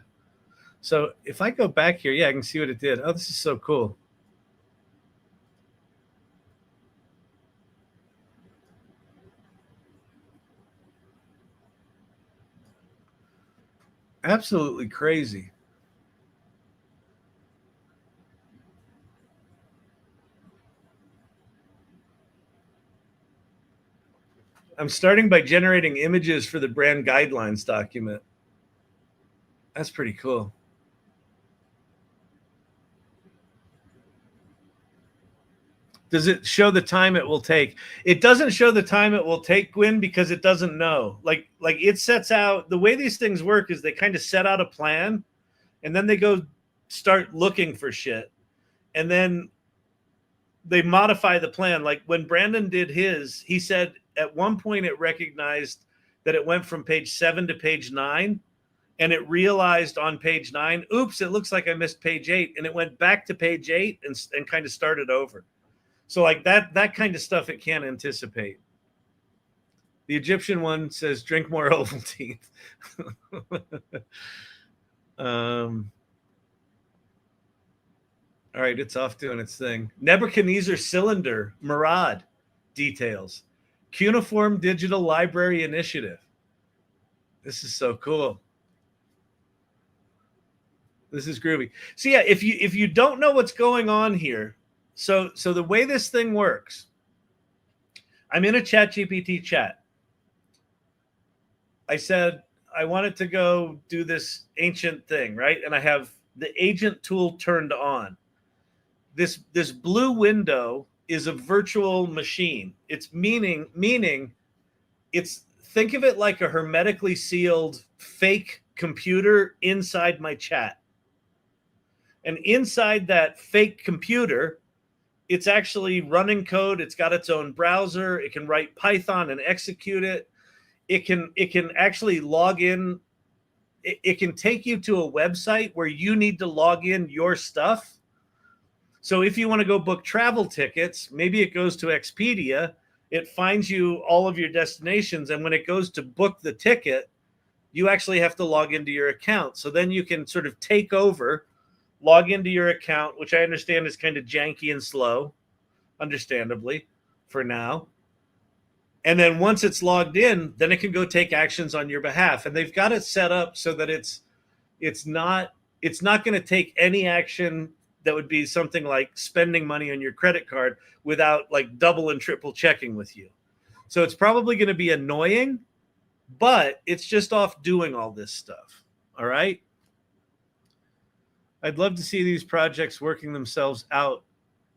S1: So if I go back here, yeah, I can see what it did. Oh, this is so cool. Absolutely crazy. I'm starting by generating images for the brand guidelines document. That's pretty cool. Does it show the time it will take? It doesn't show the time it will take, Gwyn, because it doesn't know. Like it sets out, the way these things work is they kind of set out a plan, and then they go start looking for shit. And then they modify the plan. Like when Brandon did his, he said at one point it recognized that it went from page 7 to page 9, and it realized on page 9, oops, it looks like I missed page 8, and it went back to page 8 and kind of started over. So like that kind of stuff it can't anticipate. The Egyptian one says drink more Ovaltine. All right, it's off doing its thing. Nebuchadnezzar cylinder, Murad details. Cuneiform Digital Library Initiative. This is so cool. This is groovy. So yeah, if you don't know what's going on here, so the way this thing works, I'm in a ChatGPT chat. I said I wanted to go do this ancient thing, right? And I have the agent tool turned on. This blue window is a virtual machine. It's meaning it's, think of it like a hermetically sealed fake computer inside my chat. And inside that fake computer, it's actually running code. It's got its own browser. It can write Python and execute it. It can actually log in. It can take you to a website where you need to log in your stuff. So if you want to go book travel tickets, maybe it goes to Expedia. It finds you all of your destinations. And when it goes to book the ticket, you actually have to log into your account. So then you can sort of take over, log into your account, which I understand is kind of janky and slow, understandably, for now. And then once it's logged in, then it can go take actions on your behalf. And they've got it set up so that it's not going to take any action that would be something like spending money on your credit card without like double and triple checking with you. So it's probably going to be annoying, but it's just off doing all this stuff. All right. I'd love to see these projects working themselves out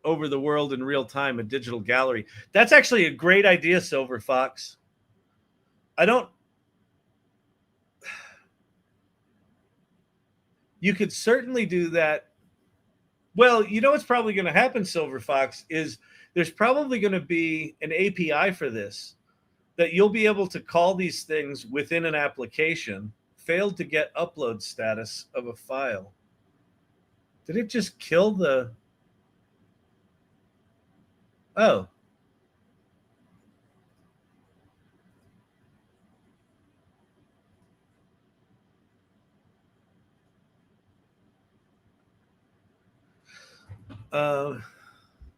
S1: over the world in real time, a digital gallery. That's actually a great idea, Silver Fox. You could certainly do that. Well, you know what's probably going to happen, Silver Fox, is there's probably going to be an API for this that you'll be able to call these things within an application. Failed to get upload status of a file. Did it just kill the... Oh.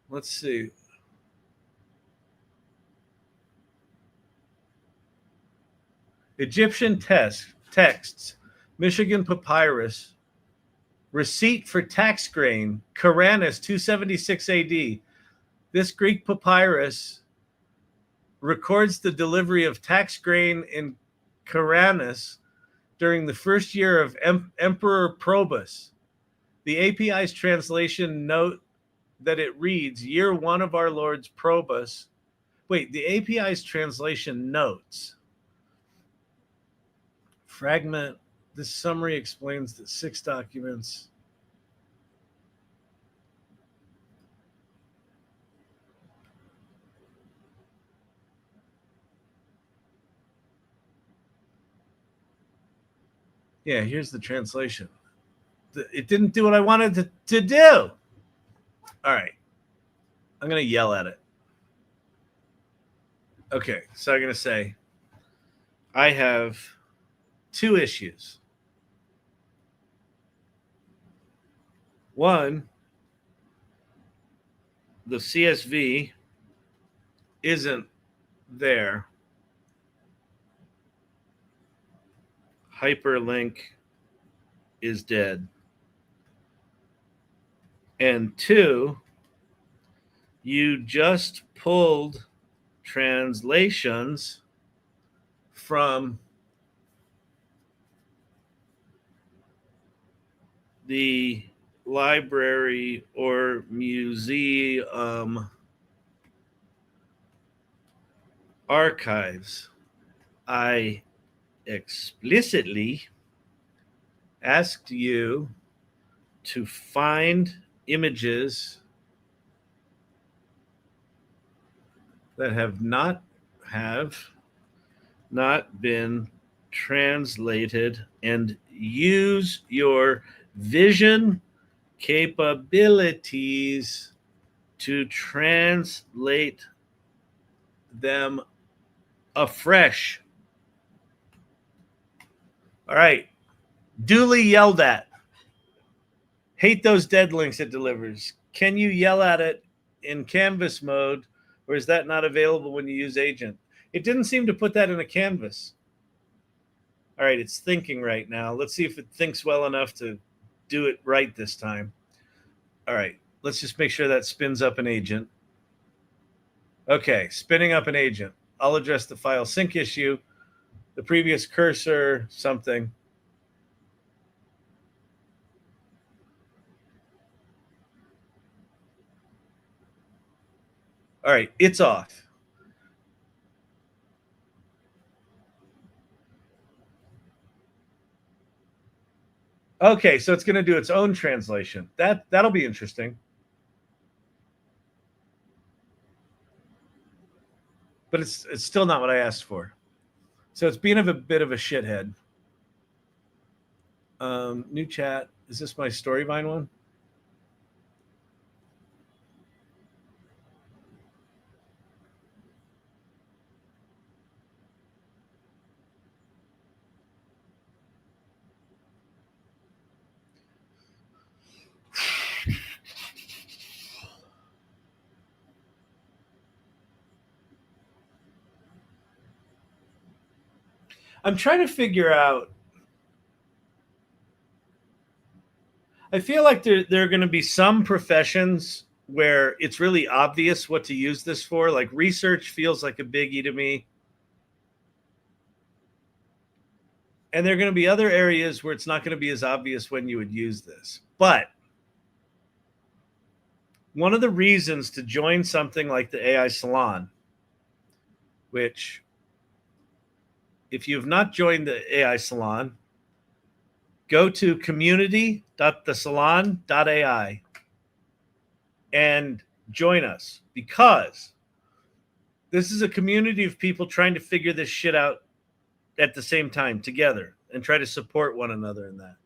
S1: Let's see. Egyptian texts, Michigan papyrus, receipt for tax grain, Karanis 276 AD. This Greek papyrus records the delivery of tax grain in Karanis during the first year of Emperor Probus. The API's translation note that it reads, year 1 of our Lord's Probus. Wait, the API's translation notes. Fragment, this summary explains that 6 documents. Yeah, here's the translation. It didn't do what I wanted to do. All right. I'm going to yell at it. Okay, so I'm going to say, I have 2 issues. One, the CSV isn't there. Hyperlink is dead. And 2, you just pulled translations from the library or museum archives, I explicitly asked you to find images that have not been translated and use your vision capabilities to translate them afresh. All right. Duly yelled at. Hate those dead links it delivers. Can you yell at it in canvas mode, or is that not available when you use Agent? It didn't seem to put that in a canvas. All right, it's thinking right now. Let's see if it thinks well enough to do it right this time. All right, let's just make sure that spins up an agent. Okay, spinning up an agent. I'll address the file sync issue, the previous cursor, something. All right, it's off. Okay, so it's going to do its own translation. That'll be interesting. But it's still not what I asked for. So it's being a bit of a shithead. New chat. Is this my Storyvine one? I'm trying to figure out. I feel like there are going to be some professions where it's really obvious what to use this for. Like research feels like a biggie to me. And there are going to be other areas where it's not going to be as obvious when you would use this. But one of the reasons to join something like the AI Salon, which if you have not joined the AI Salon, go to community.thesalon.ai and join us, because this is a community of people trying to figure this shit out at the same time together and try to support one another in that.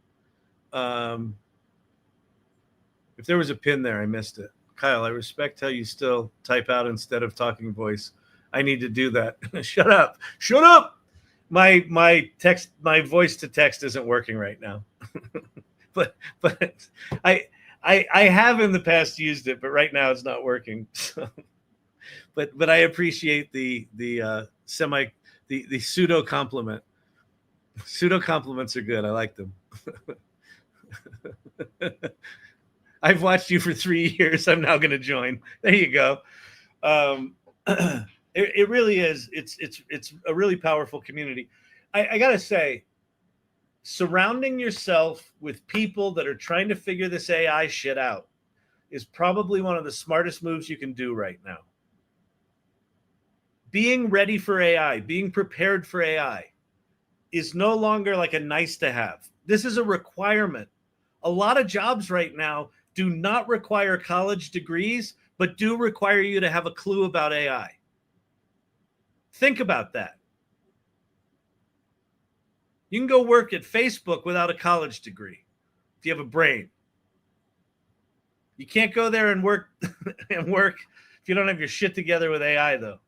S1: If there was a pin there, I missed it. Kyle, I respect how you still type out instead of talking voice. I need to do that. Shut up. Shut up. My voice to text isn't working right now. but I have in the past used it, but right now it's not working. So, but I appreciate the pseudo compliment. Pseudo compliments are good. I like them. I've watched you for 3 years. I'm now going to join. There you go. It really is. It's a really powerful community. I got to say, surrounding yourself with people that are trying to figure this AI shit out is probably one of the smartest moves you can do right now. Being ready for AI, being prepared for AI is no longer like a nice to have. This is a requirement. A lot of jobs right now do not require college degrees, but do require you to have a clue about AI. Think about that. You can go work at Facebook without a college degree if you have a brain. You can't go there and work if you don't have your shit together with AI, though,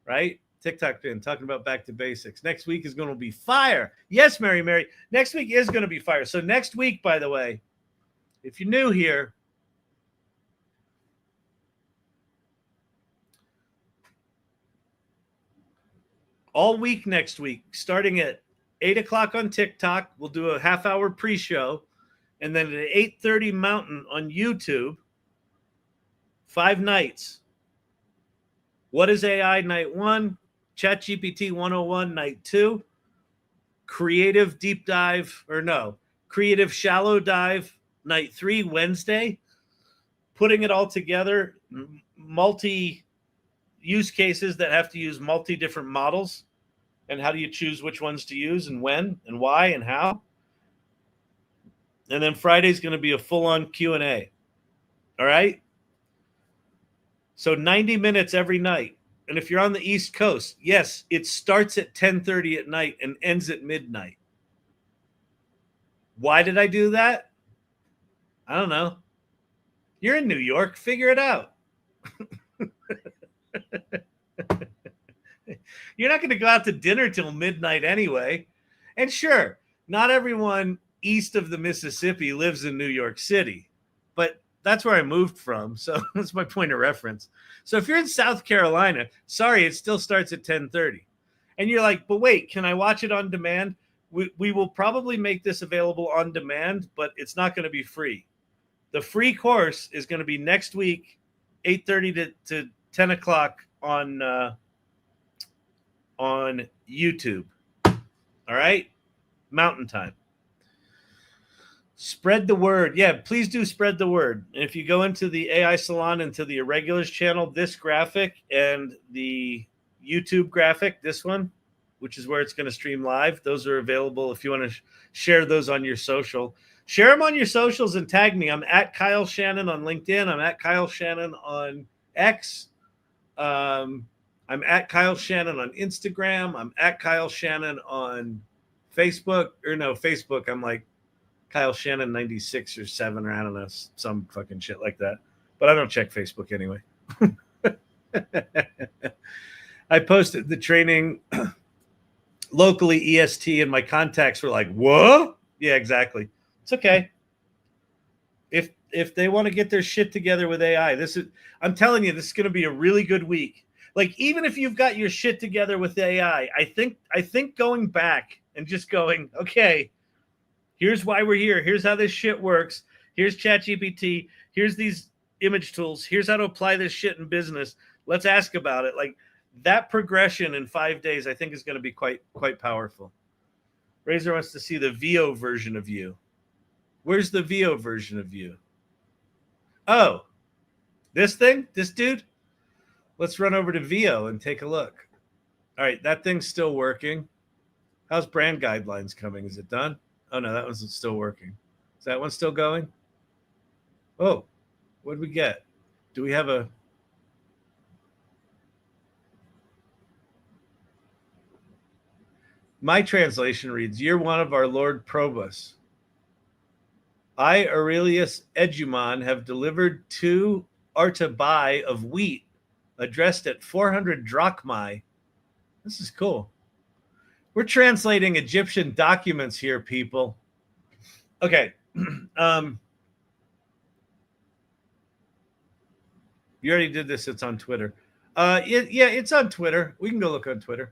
S1: right? TikTok pin talking about back to basics. Next week is going to be fire. Yes, Mary. Next week is going to be fire. So next week, by the way, if you're new here, all week next week, starting at 8 o'clock on TikTok, we'll do a half-hour pre-show, and then at 8:30 Mountain on YouTube, 5 nights. What is AI night 1? ChatGPT 101 night 2. Creative deep dive, creative shallow dive night 3, Wednesday. Putting it all together, multi use cases that have to use different models, and how do you choose which ones to use and when and why and how. And then Friday's going to be a full-on Q&A. All right? So 90 minutes every night. And if you're on the East Coast, yes, it starts at 10:30 at night and ends at midnight. Why did I do that? I don't know. You're in New York. Figure it out. You're not going to go out to dinner till midnight anyway. And sure, not everyone east of the Mississippi lives in New York City, but that's where I moved from. So that's my point of reference. So if you're in South Carolina, sorry, it still starts at 10:30. And you're like, but wait, can I watch it on demand? We will probably make this available on demand, but it's not going to be free. The free course is going to be next week, 8:30 to 10 o'clock on YouTube. All right? Mountain time. Spread the word. Yeah, please do spread the word. And if you go into the AI Salon, into the Irregulars channel, this graphic and the YouTube graphic, this one, which is where it's going to stream live, those are available if you want to share those on your social. Share them on your socials and tag me. I'm at Kyle Shannon on LinkedIn. I'm at Kyle Shannon on X. I'm at Kyle Shannon on Instagram. I'm at Kyle Shannon on Facebook. Or no, Facebook, I'm like Kyle Shannon 96 or 7, or I don't know, some fucking shit like that. But I don't check Facebook anyway. I posted the training locally EST, and my contacts were like, what? Yeah, exactly. It's okay. If they want to get their shit together with AI, I'm telling you, this is going to be a really good week. Like, even if you've got your shit together with AI, I think going back and just going, okay, here's why we're here. Here's how this shit works. Here's ChatGPT. Here's these image tools. Here's how to apply this shit in business. Let's ask about it. Like, that progression in 5 days, I think, is going to be quite powerful. Razor wants to see the VO version of you. Where's the VO version of you? Oh, this thing? This dude? Let's run over to VO and take a look. All right, that thing's still working. How's brand guidelines coming? Is it done? Oh, no, that one's still working. Is that one still going? Oh, what did we get? Do we have a... My translation reads, "Year one of our Lord Probus. I, Aurelius Eduman, have delivered 2 artabai of wheat addressed at 400 drachmae." This is cool. We're translating Egyptian documents here, people. Okay. You already did this. It's on Twitter. Yeah, it's on Twitter. We can go look on Twitter.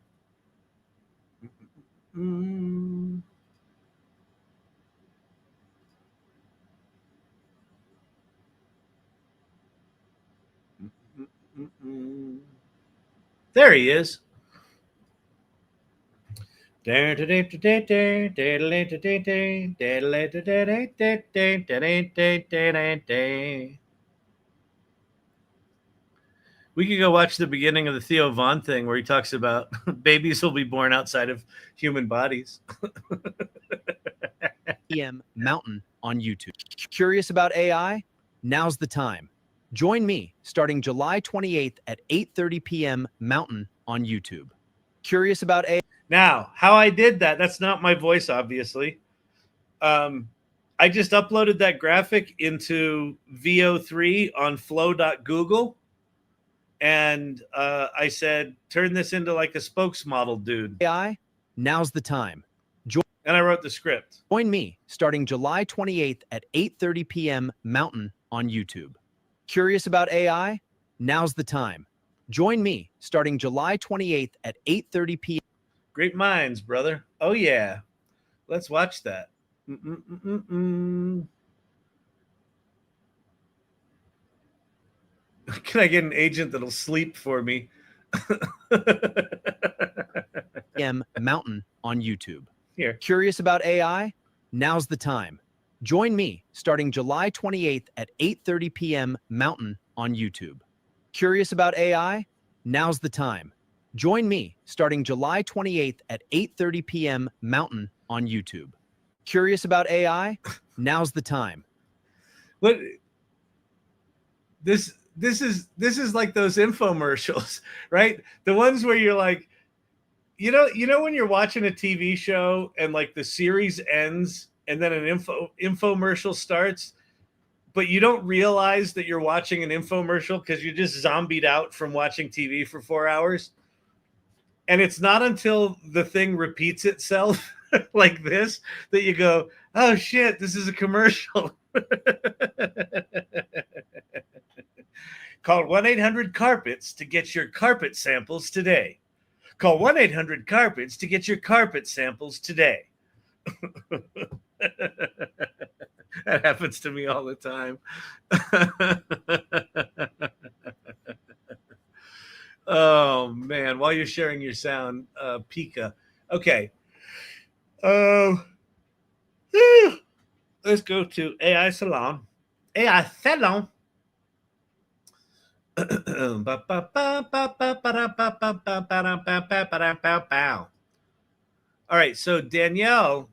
S1: There he is. We could go watch the beginning of the Theo Von thing where he talks about babies will be born outside of human bodies.
S3: PM Mountain on YouTube. Curious about AI? Now's the time. Join me starting July 28th at 8:30 p.m. Mountain on YouTube. Curious about AI?
S1: Now, how I did that, that's not my voice, obviously. I just uploaded that graphic into VO3 on flow.google. And I said, turn this into like a spokesmodel, dude.
S3: AI? Now's the time.
S1: And I wrote the script.
S3: Join me starting July 28th at 8:30 p.m. Mountain on YouTube. Curious about AI? Now's the time. Join me starting July 28th at 8:30 p.m.
S1: Great minds, brother. Oh, yeah. Let's watch that. Can I get an agent that'll sleep for me?
S3: Mountain on YouTube.
S1: Here.
S3: Curious about AI? Now's the time. Join me starting July 28th at 8:30 p.m. Mountain on YouTube. Curious about AI? Now's the time. Join me starting July 28th at 8:30 p.m. Mountain on YouTube. Curious about AI? Now's the time.
S1: What this is like those infomercials, right? The ones where you're like, you know when you're watching a TV show and like the series ends and then an infomercial starts, but you don't realize that you're watching an infomercial because you're just zombied out from watching TV for 4 hours. And it's not until the thing repeats itself like this that you go, oh shit, this is a commercial. Call 1-800-CARPETS to get your carpet samples today. Call 1-800-CARPETS to get your carpet samples today. That happens to me all the time. Oh, man. While you're sharing your sound, Pika. Okay. Let's go to AI Salon. AI Salon. All right, so Danielle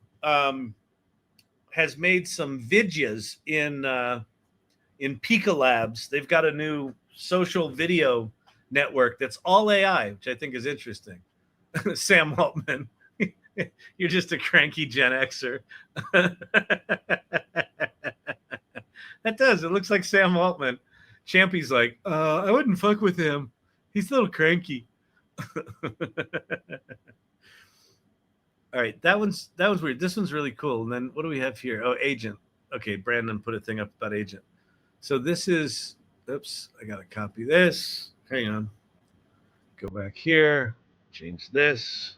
S1: has made some vidjas in Pika Labs. They've got a new social video network that's all AI, which I think is interesting. Sam Altman, you're just a cranky Gen Xer. That does. It looks like Sam Altman. Champy's like, I wouldn't fuck with him. He's a little cranky. All right, that was weird. This one's really cool. And then what do we have here? Oh, Agent. Okay, Brandon put a thing up about Agent. So this is, oops, I gotta copy this. Hang on. Go back here. Change this.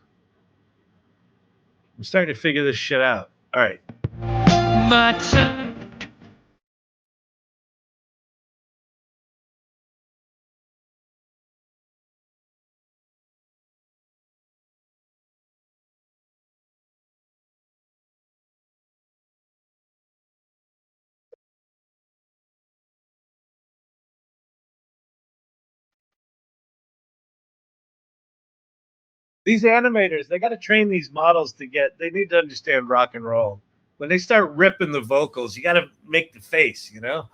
S1: I'm starting to figure this shit out. All right. These animators, they got to train these models they need to understand rock and roll. When they start ripping the vocals, you got to make the face, you know?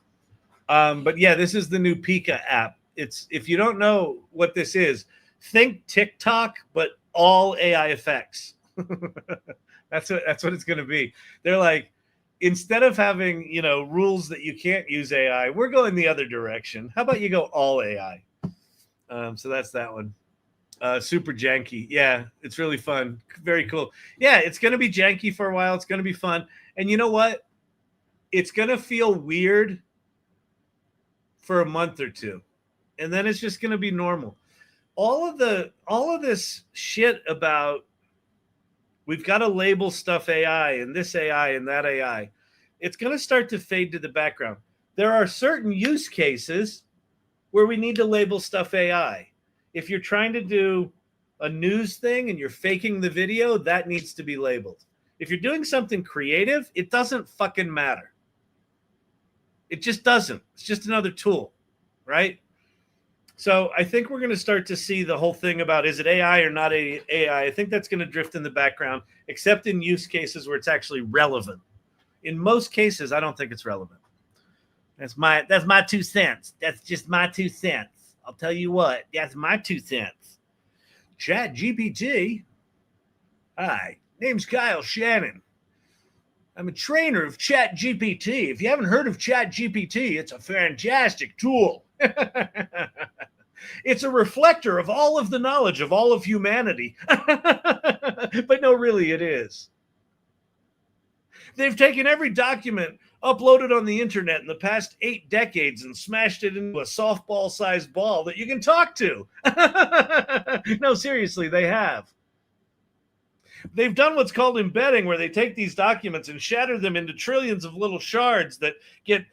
S1: But yeah, this is the new Pika app. If you don't know what this is, think TikTok, but all AI effects. That's what it's going to be. They're like, instead of having, rules that you can't use AI, we're going the other direction. How about you go all AI? So that's that one. Super janky. Yeah, it's really fun. Very cool. Yeah, it's going to be janky for a while. It's going to be fun. And you know what? It's going to feel weird for a month or two. And then it's just going to be normal. All of this shit about we've got to label stuff AI and this AI and that AI. It's going to start to fade to the background. There are certain use cases where we need to label stuff AI. If you're trying to do a news thing and you're faking the video, that needs to be labeled. If you're doing something creative, it doesn't fucking matter. It just doesn't. It's just another tool, right? So I think we're going to start to see the whole thing about is it AI or not AI? I think that's going to drift in the background, except in use cases where it's actually relevant. In most cases, I don't think it's relevant. That's my 2 cents. That's just my 2 cents. I'll tell you what, that's my 2 cents. ChatGPT. Hi, name's Kyle Shannon. I'm a trainer of ChatGPT. If you haven't heard of ChatGPT, it's a fantastic tool. It's a reflector of all of the knowledge of all of humanity. But no, really, it is. They've taken every document uploaded on the internet in the past 8 decades and smashed it into a softball-sized ball that you can talk to. No, seriously, they have. They've done what's called embedding, where they take these documents and shatter them into trillions of little shards that get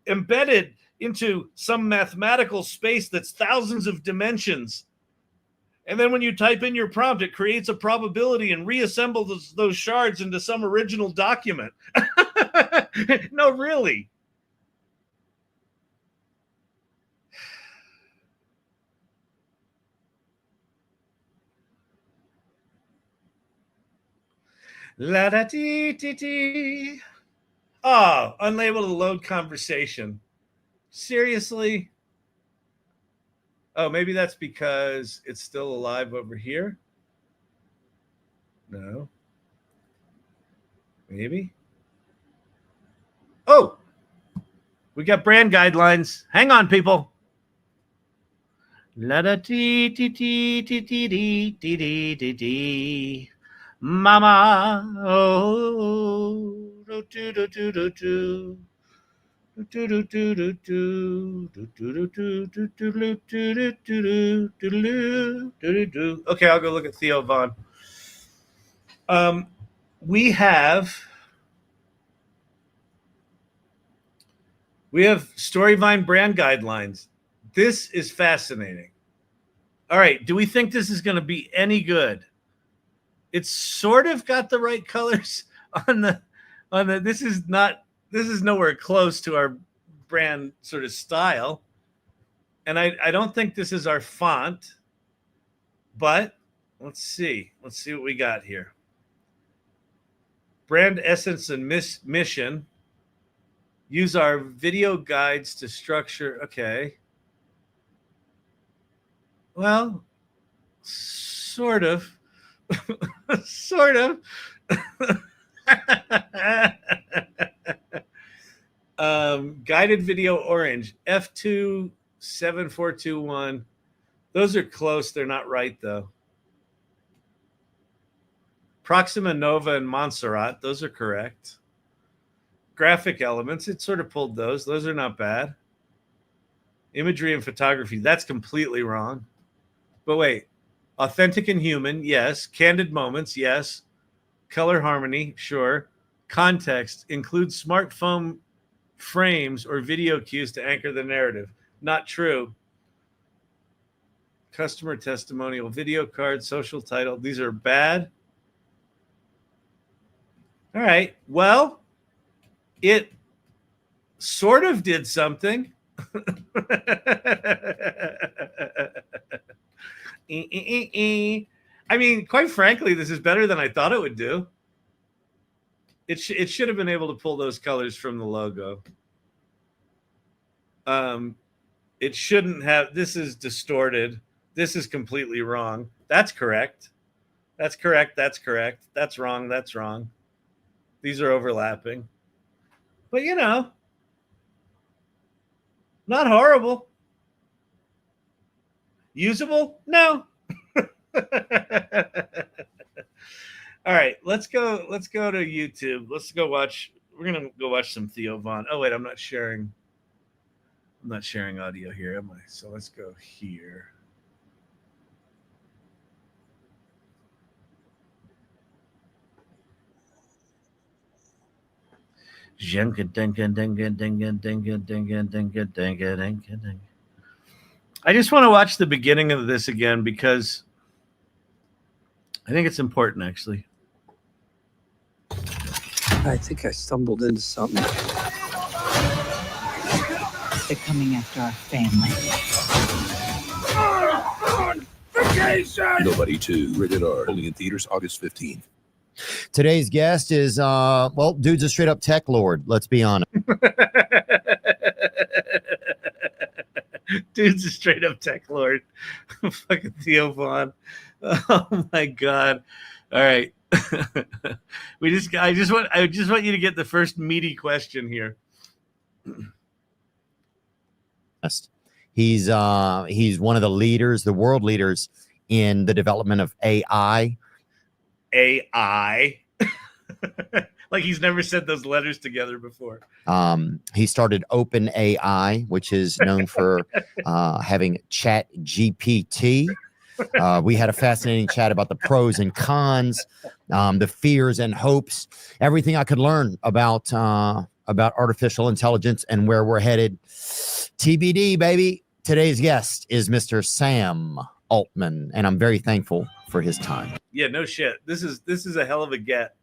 S1: embedded into some mathematical space that's thousands of dimensions. And then when you type in your prompt, it creates a probability and reassembles those shards into some original document. No, really. La da dee dee dee. Oh, unable to load conversation. Seriously? Oh, maybe that's because it's still alive over here. No. Maybe. Oh, we got brand guidelines. Hang on, people. La da dee dee dee dee dee dee dee dee dee. Mama, oh, do do do do do do. Okay, I'll go look at Theo Von. We have Storyvine brand guidelines. This is fascinating. All right, do we think this is going to be any good? It's sort of got the right colors on the. This is nowhere close to our brand sort of style. And I don't think this is our font, but let's see. Let's see what we got here. Brand essence and mission. Use our video guides to structure. Okay. Well, sort of. Sort of. Guided video orange. F27421. Those are close. They're not right, though. Proxima Nova and Montserrat. Those are correct. Graphic elements. It sort of pulled those. Those are not bad. Imagery and photography. That's completely wrong. But wait. Authentic and human. Yes. Candid moments. Yes. Color harmony. Sure. Context. Includes smartphone frames or video cues to anchor the narrative. Not true. Customer testimonial. Video card. Social title. These are bad. All right. Well, it sort of did something. I mean, quite frankly, this is better than I thought it would do. It should have been able to pull those colors from the logo. It shouldn't have. This is distorted. This is completely wrong. That's correct. That's correct. That's correct. That's wrong. That's wrong. These are overlapping. But, you know, not horrible. Usable? No. All right, let's go to YouTube. Let's go watch. We're gonna go watch some Theo Von. Oh wait, I'm not sharing audio here, am I? So let's go here. I just want to watch the beginning of this again because I think it's important, actually.
S4: I think I stumbled into something.
S5: They're coming after our family.
S6: Nobody 2, rated R, only in theaters August 15th.
S7: Today's guest is, dude's a straight up tech lord. Let's be honest.
S1: Dude's a straight up tech lord. Fucking Theo Von. Oh my God. All right. I just want you to get the first meaty question here.
S7: He's one of the leaders, the world leaders in the development of AI.
S1: AI. Like he's never said those letters together before.
S7: He started OpenAI, which is known for having ChatGPT. We had a fascinating chat about the pros and cons, the fears and hopes, everything I could learn about artificial intelligence and where we're headed. TBD, baby. Today's guest is Mr. Sam Altman, and I'm very thankful for his time.
S1: Yeah, no shit. This is a hell of a get.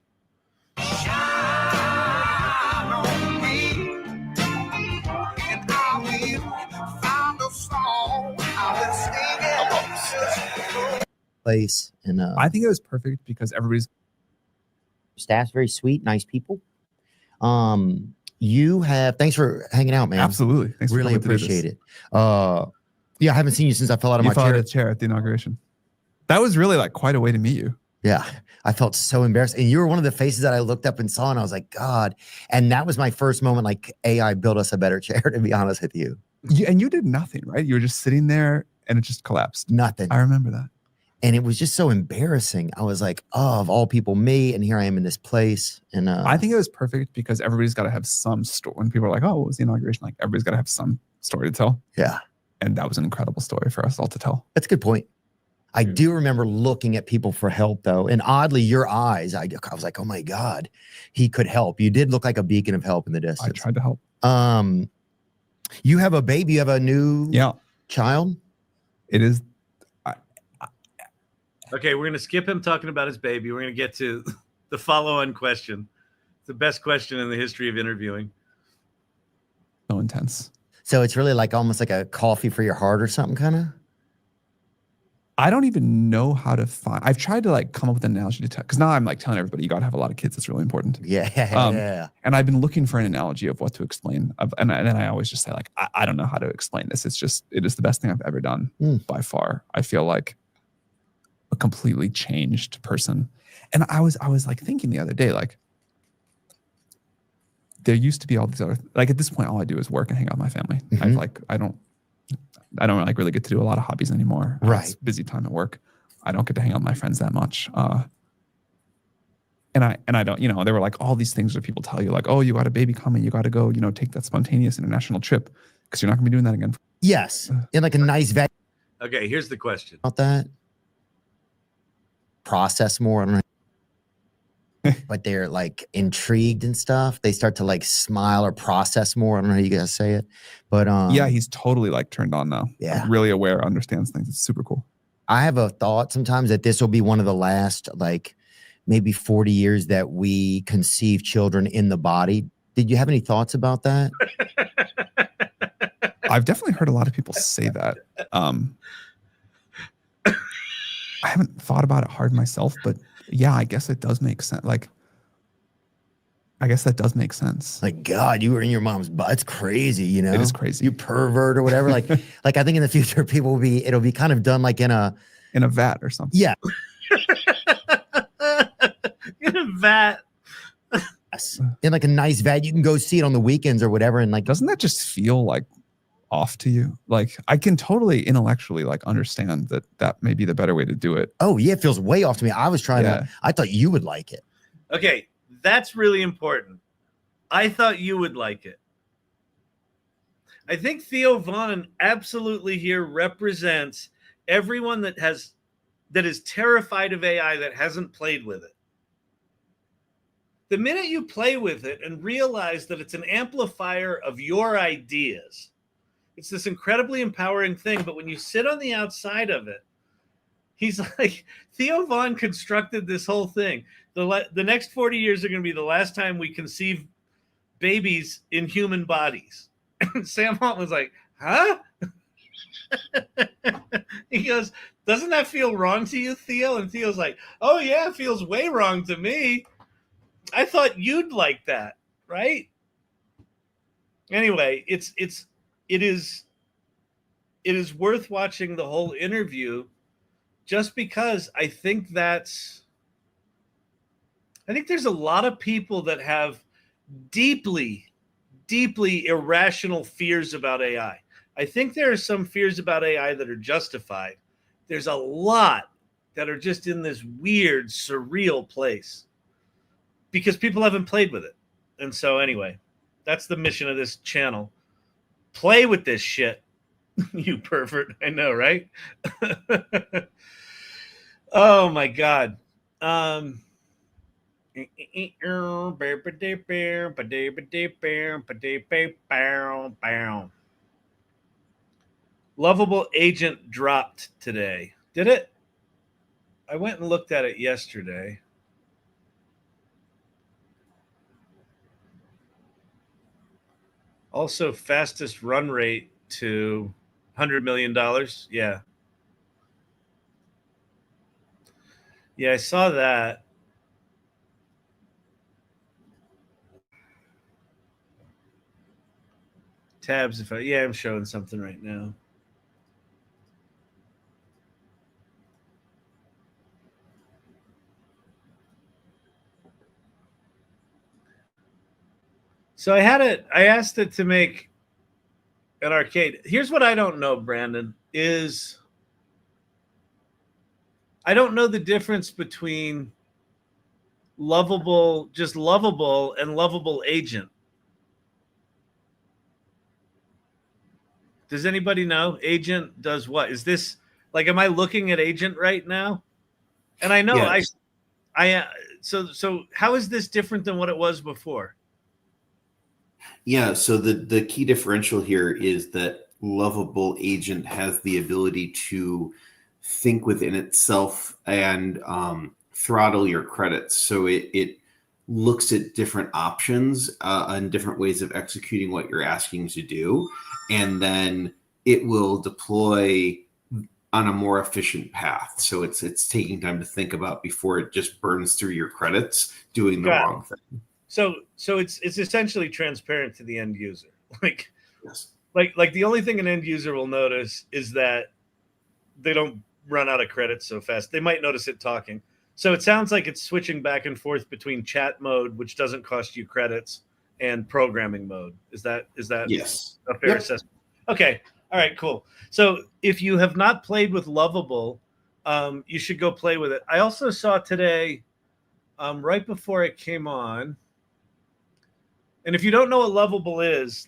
S7: Place and
S8: I think it was perfect because everybody's
S7: Staff's very sweet, nice people. Thanks for hanging out, man.
S8: Absolutely. Thanks
S7: Really
S8: for coming to do
S7: appreciate
S8: this.
S7: it. Yeah, I haven't seen you since I fell out of
S8: You
S7: my
S8: fell out
S7: chair.
S8: of the chair at the inauguration. That was really like quite a way to meet you.
S7: Yeah, I felt so embarrassed. And you were one of the faces that I looked up and saw, and I was like, God. And that was my first moment, like, AI built us a better chair, to be honest with you.
S8: And you did nothing, right? You were just sitting there and it just collapsed.
S7: Nothing.
S8: I remember that.
S7: And it was just so embarrassing. I was like, oh, of all people, me, and here I am in this place. And
S8: I think it was perfect because everybody's got to have some story. When people are like, oh, what was the inauguration like? Everybody's got to have some story to tell.
S7: Yeah.
S8: And that was an incredible story for us all to tell.
S7: That's a good point. I do remember looking at people for help, though. And oddly, your eyes, I was like, oh, my God, he could help. You did look like a beacon of help in the distance.
S8: I tried to help.
S7: You have a baby. You have a new child?
S8: It is.
S1: Okay, we're going to skip him talking about his baby. We're going to get to the follow-on question. It's the best question in the history of interviewing.
S8: So intense.
S7: So it's really like almost like a coffee for your heart or something, kind of?
S8: I don't even know how to find. I've tried to like come up with an analogy to tell, because now I'm like telling everybody you got to have a lot of kids. It's really important.
S7: Yeah.
S8: And I've been looking for an analogy of what to explain. And then I always just say like, I don't know how to explain this. It is the best thing I've ever done by far. I feel like a completely changed person. And I was like thinking the other day, like there used to be all these other, like at this point, all I do is work and hang out with my family. I don't like really get to do a lot of hobbies anymore.
S7: Right.
S8: It's busy time at work. I don't get to hang out with my friends that much. And I don't, there were like all these things that people tell you like, oh, you got a baby coming. You got to go, take that spontaneous international trip because you're not gonna be doing that again.
S7: Yes. In like a nice vet.
S1: Okay, here's the question.
S7: About that. Process more. I don't know. But they're like intrigued and stuff. They start to like smile or process more. I don't know how you guys say it. But
S8: yeah, he's totally like turned on now.
S7: Yeah.
S8: Like, really aware, understands things. It's super cool.
S7: I have a thought sometimes that this will be one of the last like maybe 40 years that we conceive children in the body. Did you have any thoughts about that?
S8: I've definitely heard a lot of people say that. I haven't thought about it hard myself, but yeah, I guess it does make sense. Like, I guess that does make sense.
S7: Like, God, you were in your mom's butt. It's crazy,
S8: It is crazy.
S7: You pervert or whatever. Like I think in the future, it'll be kind of done like in a
S8: vat or something.
S7: Yeah.
S1: In a vat.
S7: In like a nice vat. You can go see it on the weekends or whatever. And like,
S8: doesn't that just feel like off to you? Like I can totally intellectually like understand that may be the better way to do it.
S7: Oh yeah, it feels way off to me. I was trying to, I thought you would like it.
S1: Okay, that's really important. I thought you would like it. I think Theo Von absolutely here represents everyone that is terrified of AI that hasn't played with it. The minute you play with it and realize that it's an amplifier of your ideas, it's this incredibly empowering thing. But when you sit on the outside of it, he's like, Theo Von constructed this whole thing. The next 40 years are going to be the last time we conceive babies in human bodies. And Sam Altman's like, huh? He goes, doesn't that feel wrong to you, Theo? And Theo's like, oh yeah, it feels way wrong to me. I thought you'd like that, right? Anyway, it is worth watching the whole interview just because I think there's a lot of people that have deeply, deeply irrational fears about AI. I think there are some fears about AI that are justified. There's a lot that are just in this weird, surreal place because people haven't played with it. And so anyway, that's the mission of this channel. Play with this shit, you pervert. I know, right? Oh my God. Lovable Agent dropped today. Did it? I went and looked at it yesterday. Also, fastest run rate to $100 million. Yeah. Yeah, I saw that. tabs. I'm showing something right now. So I asked it to make an arcade. Here's what I don't know, Brandon, is I don't know the difference between Lovable and Lovable Agent. Does anybody know? Agent does what? Is this like, am I looking at Agent right now? And I know
S2: Yes.
S1: so how is this different than what it was before?
S2: Yeah, so the key differential here is that Lovable Agent has the ability to think within itself and throttle your credits. So it looks at different options and different ways of executing what you're asking to do, and then it will deploy on a more efficient path. So it's taking time to think about before it just burns through your credits doing the wrong thing.
S1: So it's essentially transparent to the end user.
S2: Yes.
S1: Like the only thing an end user will notice is that they don't run out of credits so fast. They might notice it talking. So it sounds like it's switching back and forth between chat mode, which doesn't cost you credits, and programming mode. Is that
S2: Yes.
S1: a fair assessment? Okay. All right, cool. So if you have not played with Lovable, you should go play with it. I also saw today, right before it came on, and if you don't know what Lovable is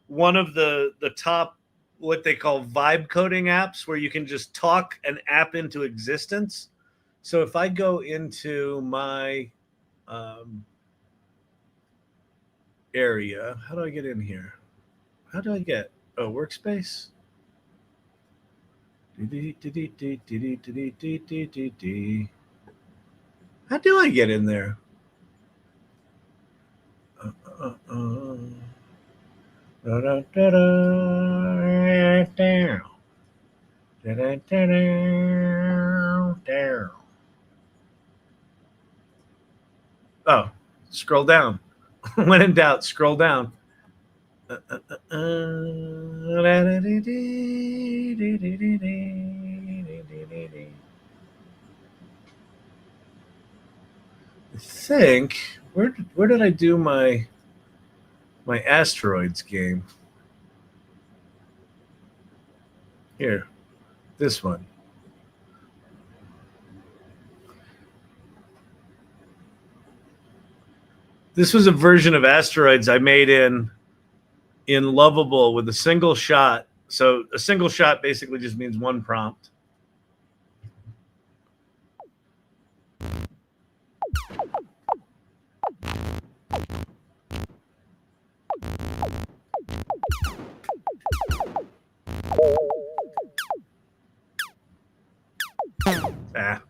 S1: one of the top, what they call vibe coding apps, where you can just talk an app into existence. So if I go into my area, how do I get in here? How do I get workspace? How do I get in there? Oh, scroll down. When in doubt, scroll down. I think where did I do my asteroids game? Here, this one. This was a version of asteroids I made in Lovable with a single shot. So a single shot basically just means one prompt. Ah.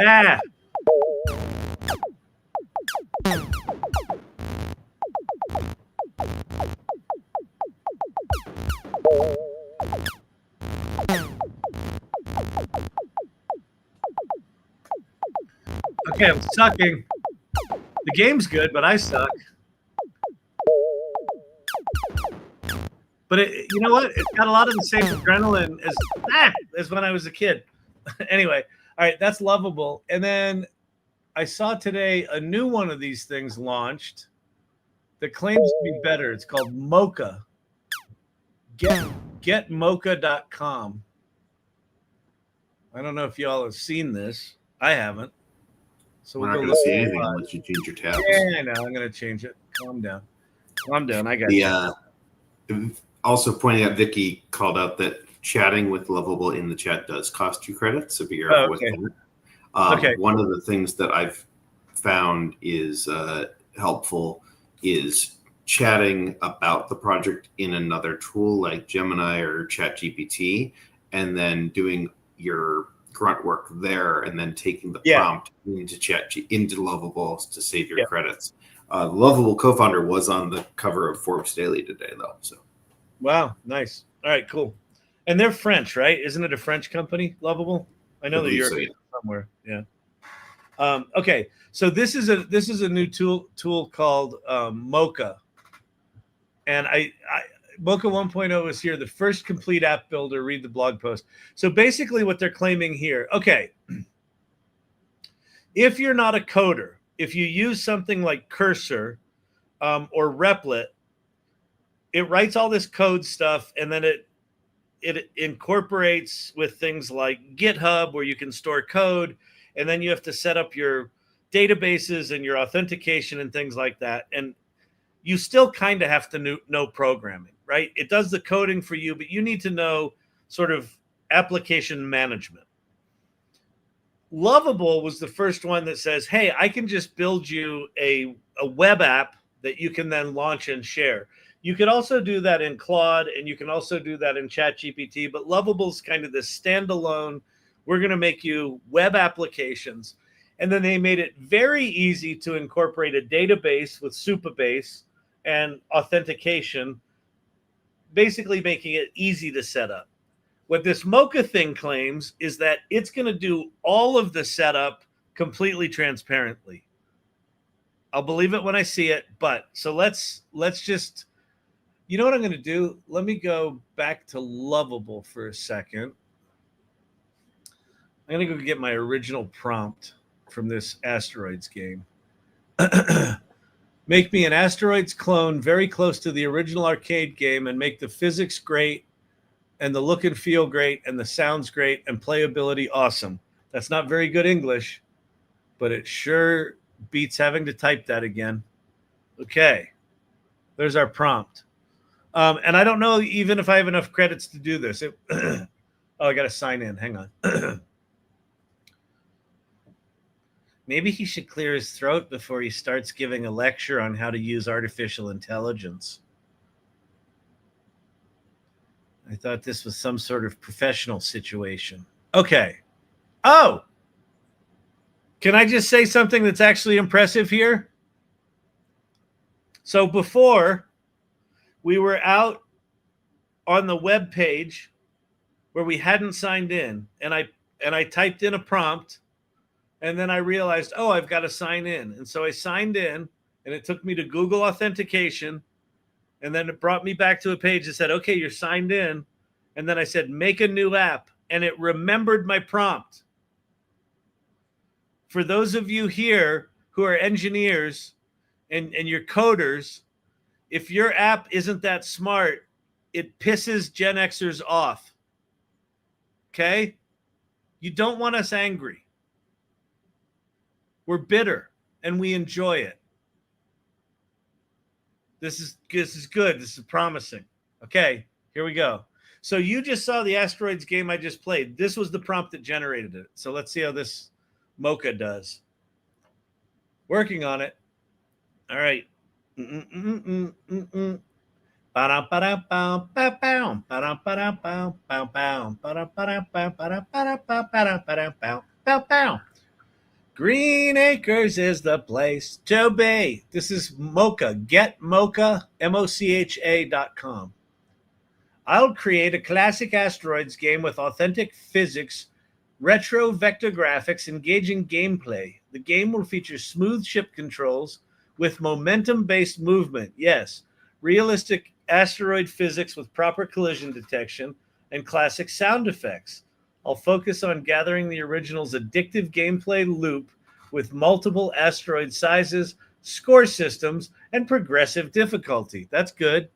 S1: Ah. Okay, I'm sucking. The game's good, but I suck. But you know what? It's got a lot of the same adrenaline as when I was a kid. Anyway, all right, that's Lovable. And then I saw today a new one of these things launched that claims to be better. It's called Mocha. Getmocha.com. I don't know if y'all have seen this. I haven't. So
S2: we're not going to see anything unless you change your tabs.
S1: Yeah, I know. I'm going to change it. Calm down. I got
S2: you. Also pointing out, Vicky called out that chatting with Lovable in the chat does cost you credits, so be careful with that. One of the things that I've found is helpfor is chatting about the project in another tool like Gemini or ChatGPT, and then doing your grunt work there, and then taking the prompt into Lovable to save your credits. Lovable co-founder was on the cover of Forbes Daily today, though. So,
S1: wow, nice. All right, cool. And they're French, right? Isn't it a French company, Lovable? I know they're
S2: believe so,
S1: European somewhere. Yeah. Okay, so this is a new tool called Mocha, and I Mocha 1.0 is here. The first complete app builder. Read the blog post. So basically, what they're claiming here. Okay, if you're not a coder, if you use something like Cursor or Replit, it writes all this code stuff, and then it incorporates with things like GitHub, where you can store code, and then you have to set up your databases and your authentication and things like that. And you still kind of have to know programming, right? It does the coding for you, but you need to know sort of application management. Lovable was the first one that says, hey, I can just build you a web app that you can then launch and share. You could also do that in Claude, and you can also do that in ChatGPT, but Lovable's kind of this standalone, we're going to make you web applications. And then they made it very easy to incorporate a database with Supabase and authentication, basically making it easy to set up. What this Mocha thing claims is that it's going to do all of the setup completely transparently. I'll believe it when I see it, but so let's just, you know what I'm going to do? Let me go back to Lovable for a second. I'm going to go get my original prompt from this Asteroids game. Make me an Asteroids clone very close to the original arcade game and make the physics great and the look and feel great and the sounds great and playability awesome. That's not very good English, but it sure beats having to type that again. Okay, there's our prompt. And I don't know even if I have enough credits to do this. Oh, I got to sign in. Hang on. Maybe he should clear his throat before he starts giving a lecture on how to use artificial intelligence. I thought this was some sort of professional situation. Okay. Oh! Can I just say something that's actually impressive here? So before, we were out on the web page where we hadn't signed in, and I typed in a prompt, and then I realized, oh, I've got to sign in. And so I signed in, and it took me to Google authentication, and then it brought me back to a page that said, okay, you're signed in. And then I said, make a new app, and it remembered my prompt. For those of you here who are engineers and you're coders, if your app isn't that smart, it pisses Gen Xers off. Okay? You don't want us angry. We're bitter, and we enjoy it. This is good. This is promising. Okay, here we go. So you just saw the Asteroids game I just played. This was the prompt that generated it. So let's see how this Mocha does. Working on it. All right. Green Acres is the place to be. This is Mocha. Get Mocha, MOCHA.com. I'll create a classic Asteroids game with authentic physics, retro vector graphics, engaging gameplay. The game will feature smooth ship controls with momentum-based movement. Yes, realistic asteroid physics with proper collision detection and classic sound effects. I'll focus on gathering the original's addictive gameplay loop with multiple asteroid sizes, score systems, and progressive difficulty. That's good.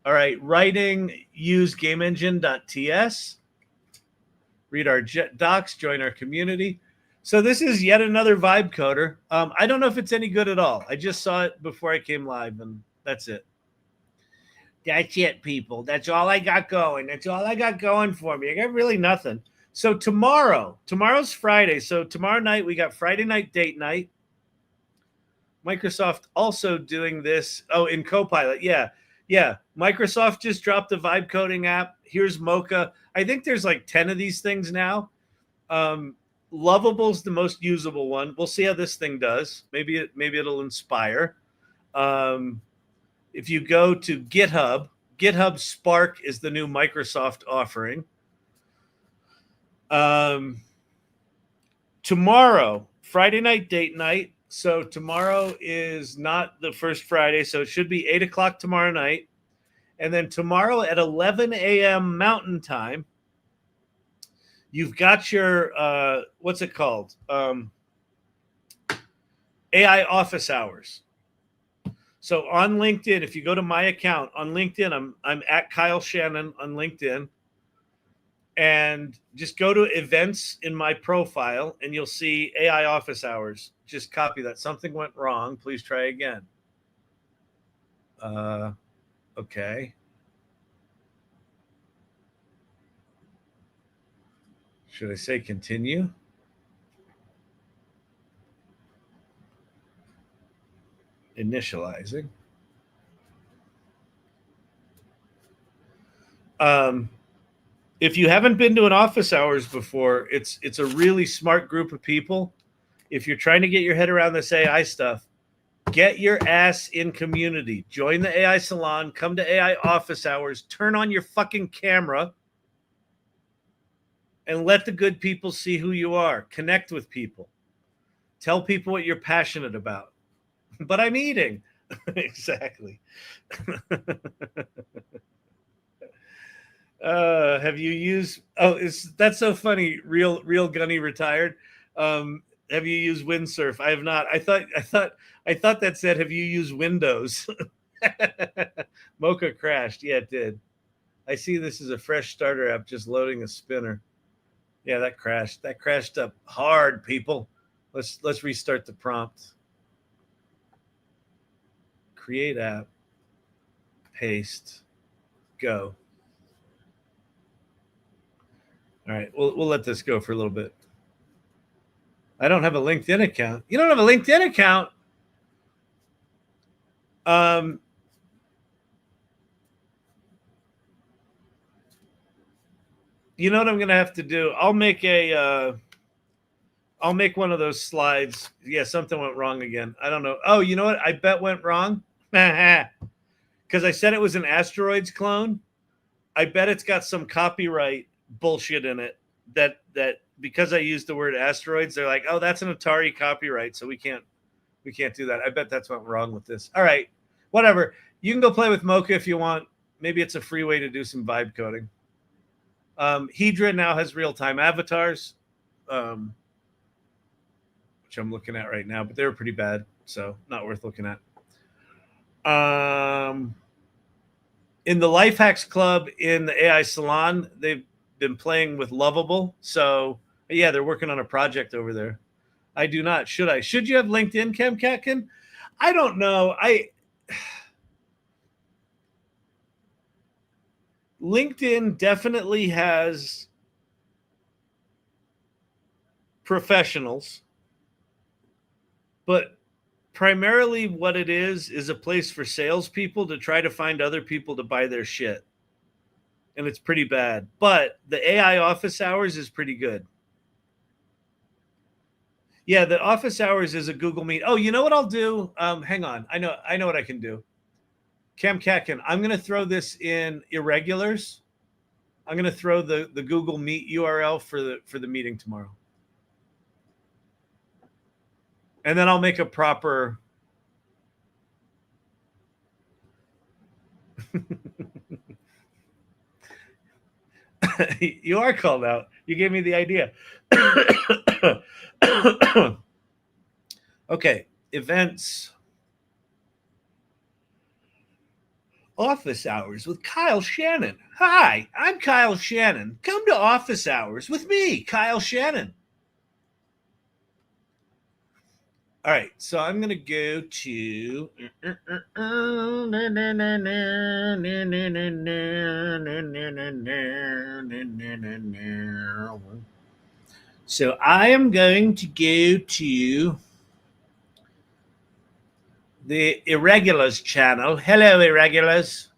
S1: All right, writing, use GameEngine.ts. Read our docs, join our community. So this is yet another vibe coder. I don't know if it's any good at all. I just saw it before I came live, and that's it. That's it, people. That's all I got going. That's all I got going for me. I got really nothing. So tomorrow's Friday. So tomorrow night, we got Friday night date night. Microsoft also doing this. Oh, in Copilot. Yeah. Microsoft just dropped the vibe coding app. Here's Mocha. I think there's like 10 of these things now. Lovable's the most usable one. We'll see how this thing does. Maybe it'll inspire. If you go to GitHub Spark is the new Microsoft offering. Tomorrow, Friday night date night. So tomorrow is not the first Friday, so it should be 8 o'clock tomorrow night. And then tomorrow at 11 a.m. Mountain Time, you've got your, what's it called? AI office hours. So on LinkedIn, if you go to my account on LinkedIn, I'm at Kyle Shannon on LinkedIn. And just go to events in my profile and you'll see AI office hours. Just copy that. Something went wrong. Please try again. Okay. Should I say continue? Initializing. If you haven't been to an office hours before, it's a really smart group of people. If you're trying to get your head around this AI stuff, get your ass in community. Join the AI Salon. Come to AI office hours. Turn on your fucking camera and let the good people see who you are. Connect with people. Tell people what you're passionate about. But I'm eating. Exactly. Have you used? Oh, that's so funny. Real Gunny retired. Have you used Windsurf? I have not. I thought that said, have you used Windows? Mocha crashed. Yeah, it did. I see this is a fresh starter app just loading a spinner. Yeah, that crashed. That crashed up hard, people. Let's restart the prompt. Create app. Paste. Go. All right, we'll let this go for a little bit. I don't have a LinkedIn account. You don't have a LinkedIn account? You know what I'm gonna have to do? I'll make one of those slides. Yeah, something went wrong again. I don't know. Oh, you know what? I bet went wrong because I said it was an asteroids clone. I bet it's got some copyright bullshit in it that because I used the word asteroids, they're like, oh, that's an Atari copyright, so we can't do that. I bet that's what went wrong with this. All right, whatever. You can go play with Mocha if you want. Maybe it's a free way to do some vibe coding. Hedra now has real-time avatars, which I'm looking at right now, but they were pretty bad, so not worth looking at. In the Life Hacks Club in the AI Salon, they've been playing with Lovable. So, yeah, they're working on a project over there. I do not. Should I? Should you have LinkedIn, Cam Catkin? I don't know. LinkedIn definitely has professionals, but primarily what it is a place for salespeople to try to find other people to buy their shit. And it's pretty bad. But the AI office hours is pretty good. Yeah, the office hours is a Google Meet. Oh, you know what I'll do? Hang on. I know what I can do. Cam Catkin, I'm going to throw this in irregulars. I'm going to throw the Google Meet URL for the meeting tomorrow. And then I'll make a proper You are called out. You gave me the idea. Okay, events. Office hours with Kyle Shannon. Hi, I'm Kyle Shannon. Come to office hours with me, Kyle Shannon. All right, so I'm going to go to so I am going to go to the Irregulars channel. Hello, Irregulars.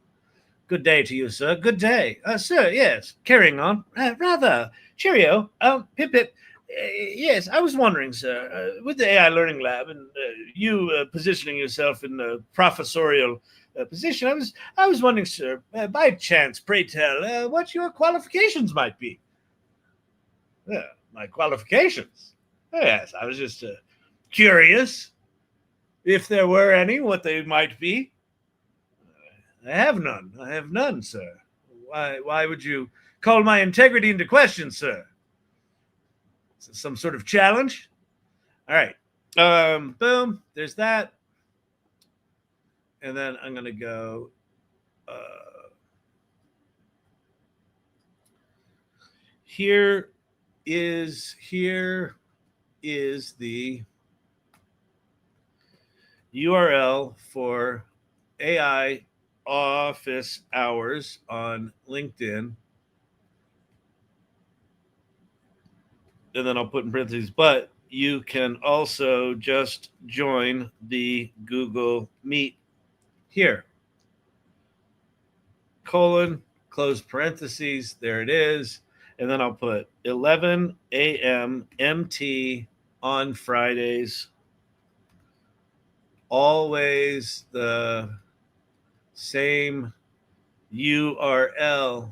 S1: Good day to you, sir. Good day. Sir, yes. Carrying on. Rather. Cheerio. Pip, pip. Yes, I was wondering, sir, with the AI Learning Lab and you positioning yourself in the professorial position, I was wondering, sir, by chance, pray tell, what your qualifications might be. My qualifications? Yes, I was just curious if there were any, what they might be. I have none. I have none, sir. Why would you call my integrity into question, sir? Is this some sort of challenge? All right. Boom. There's that. And then I'm going to go. Here is the URL for AI office hours on LinkedIn. And then I'll put in parentheses, but you can also just join the Google Meet here. Colon, close parentheses, there it is. And then I'll put 11 a.m. MT on Fridays. Always the same URL.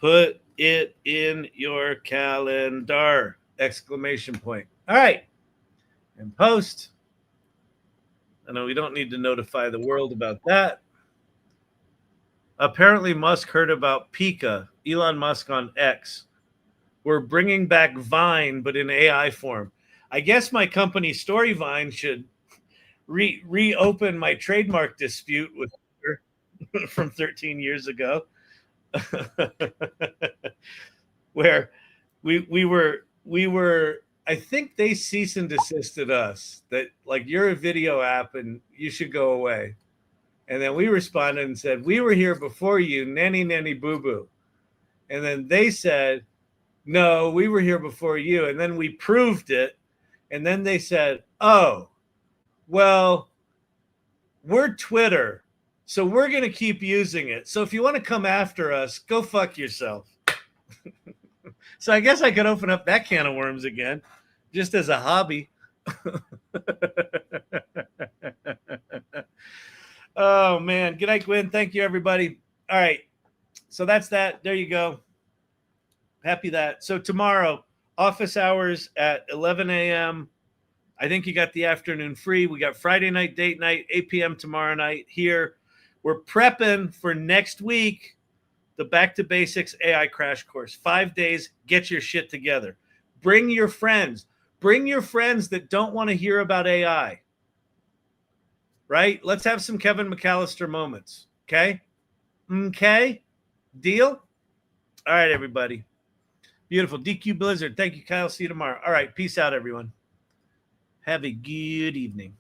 S1: Put it in your calendar! Exclamation point. All right. And post. I know we don't need to notify the world about that. Apparently, Musk heard about Pika, Elon Musk on X. We're bringing back Vine, but in AI form. I guess my company Storyvine should reopen my trademark dispute with her from 13 years ago, where we were. I think they cease and desisted us that like you're a video app and you should go away. And then we responded and said, we were here before you, nanny, nanny, boo, boo. And then they said, no, we were here before you. And then we proved it. And then they said, oh, well, we're Twitter, so we're going to keep using it. So if you want to come after us, go fuck yourself. So I guess I could open up that can of worms again, just as a hobby. Oh, man. Good night, Gwen. Thank you, everybody. All right. So that's that. There you go. Happy that. So tomorrow, office hours at 11 a.m. I think you got the afternoon free. We got Friday night, date night, 8 p.m. tomorrow night here. We're prepping for next week, the Back to Basics AI Crash Course. 5 days. Get your shit together. Bring your friends. Bring your friends that don't want to hear about AI. Right? Let's have some Kevin McAllister moments. Okay? Okay? Deal? All right, everybody. Beautiful. DQ Blizzard. Thank you, Kyle. See you tomorrow. All right. Peace out, everyone. Have a good evening.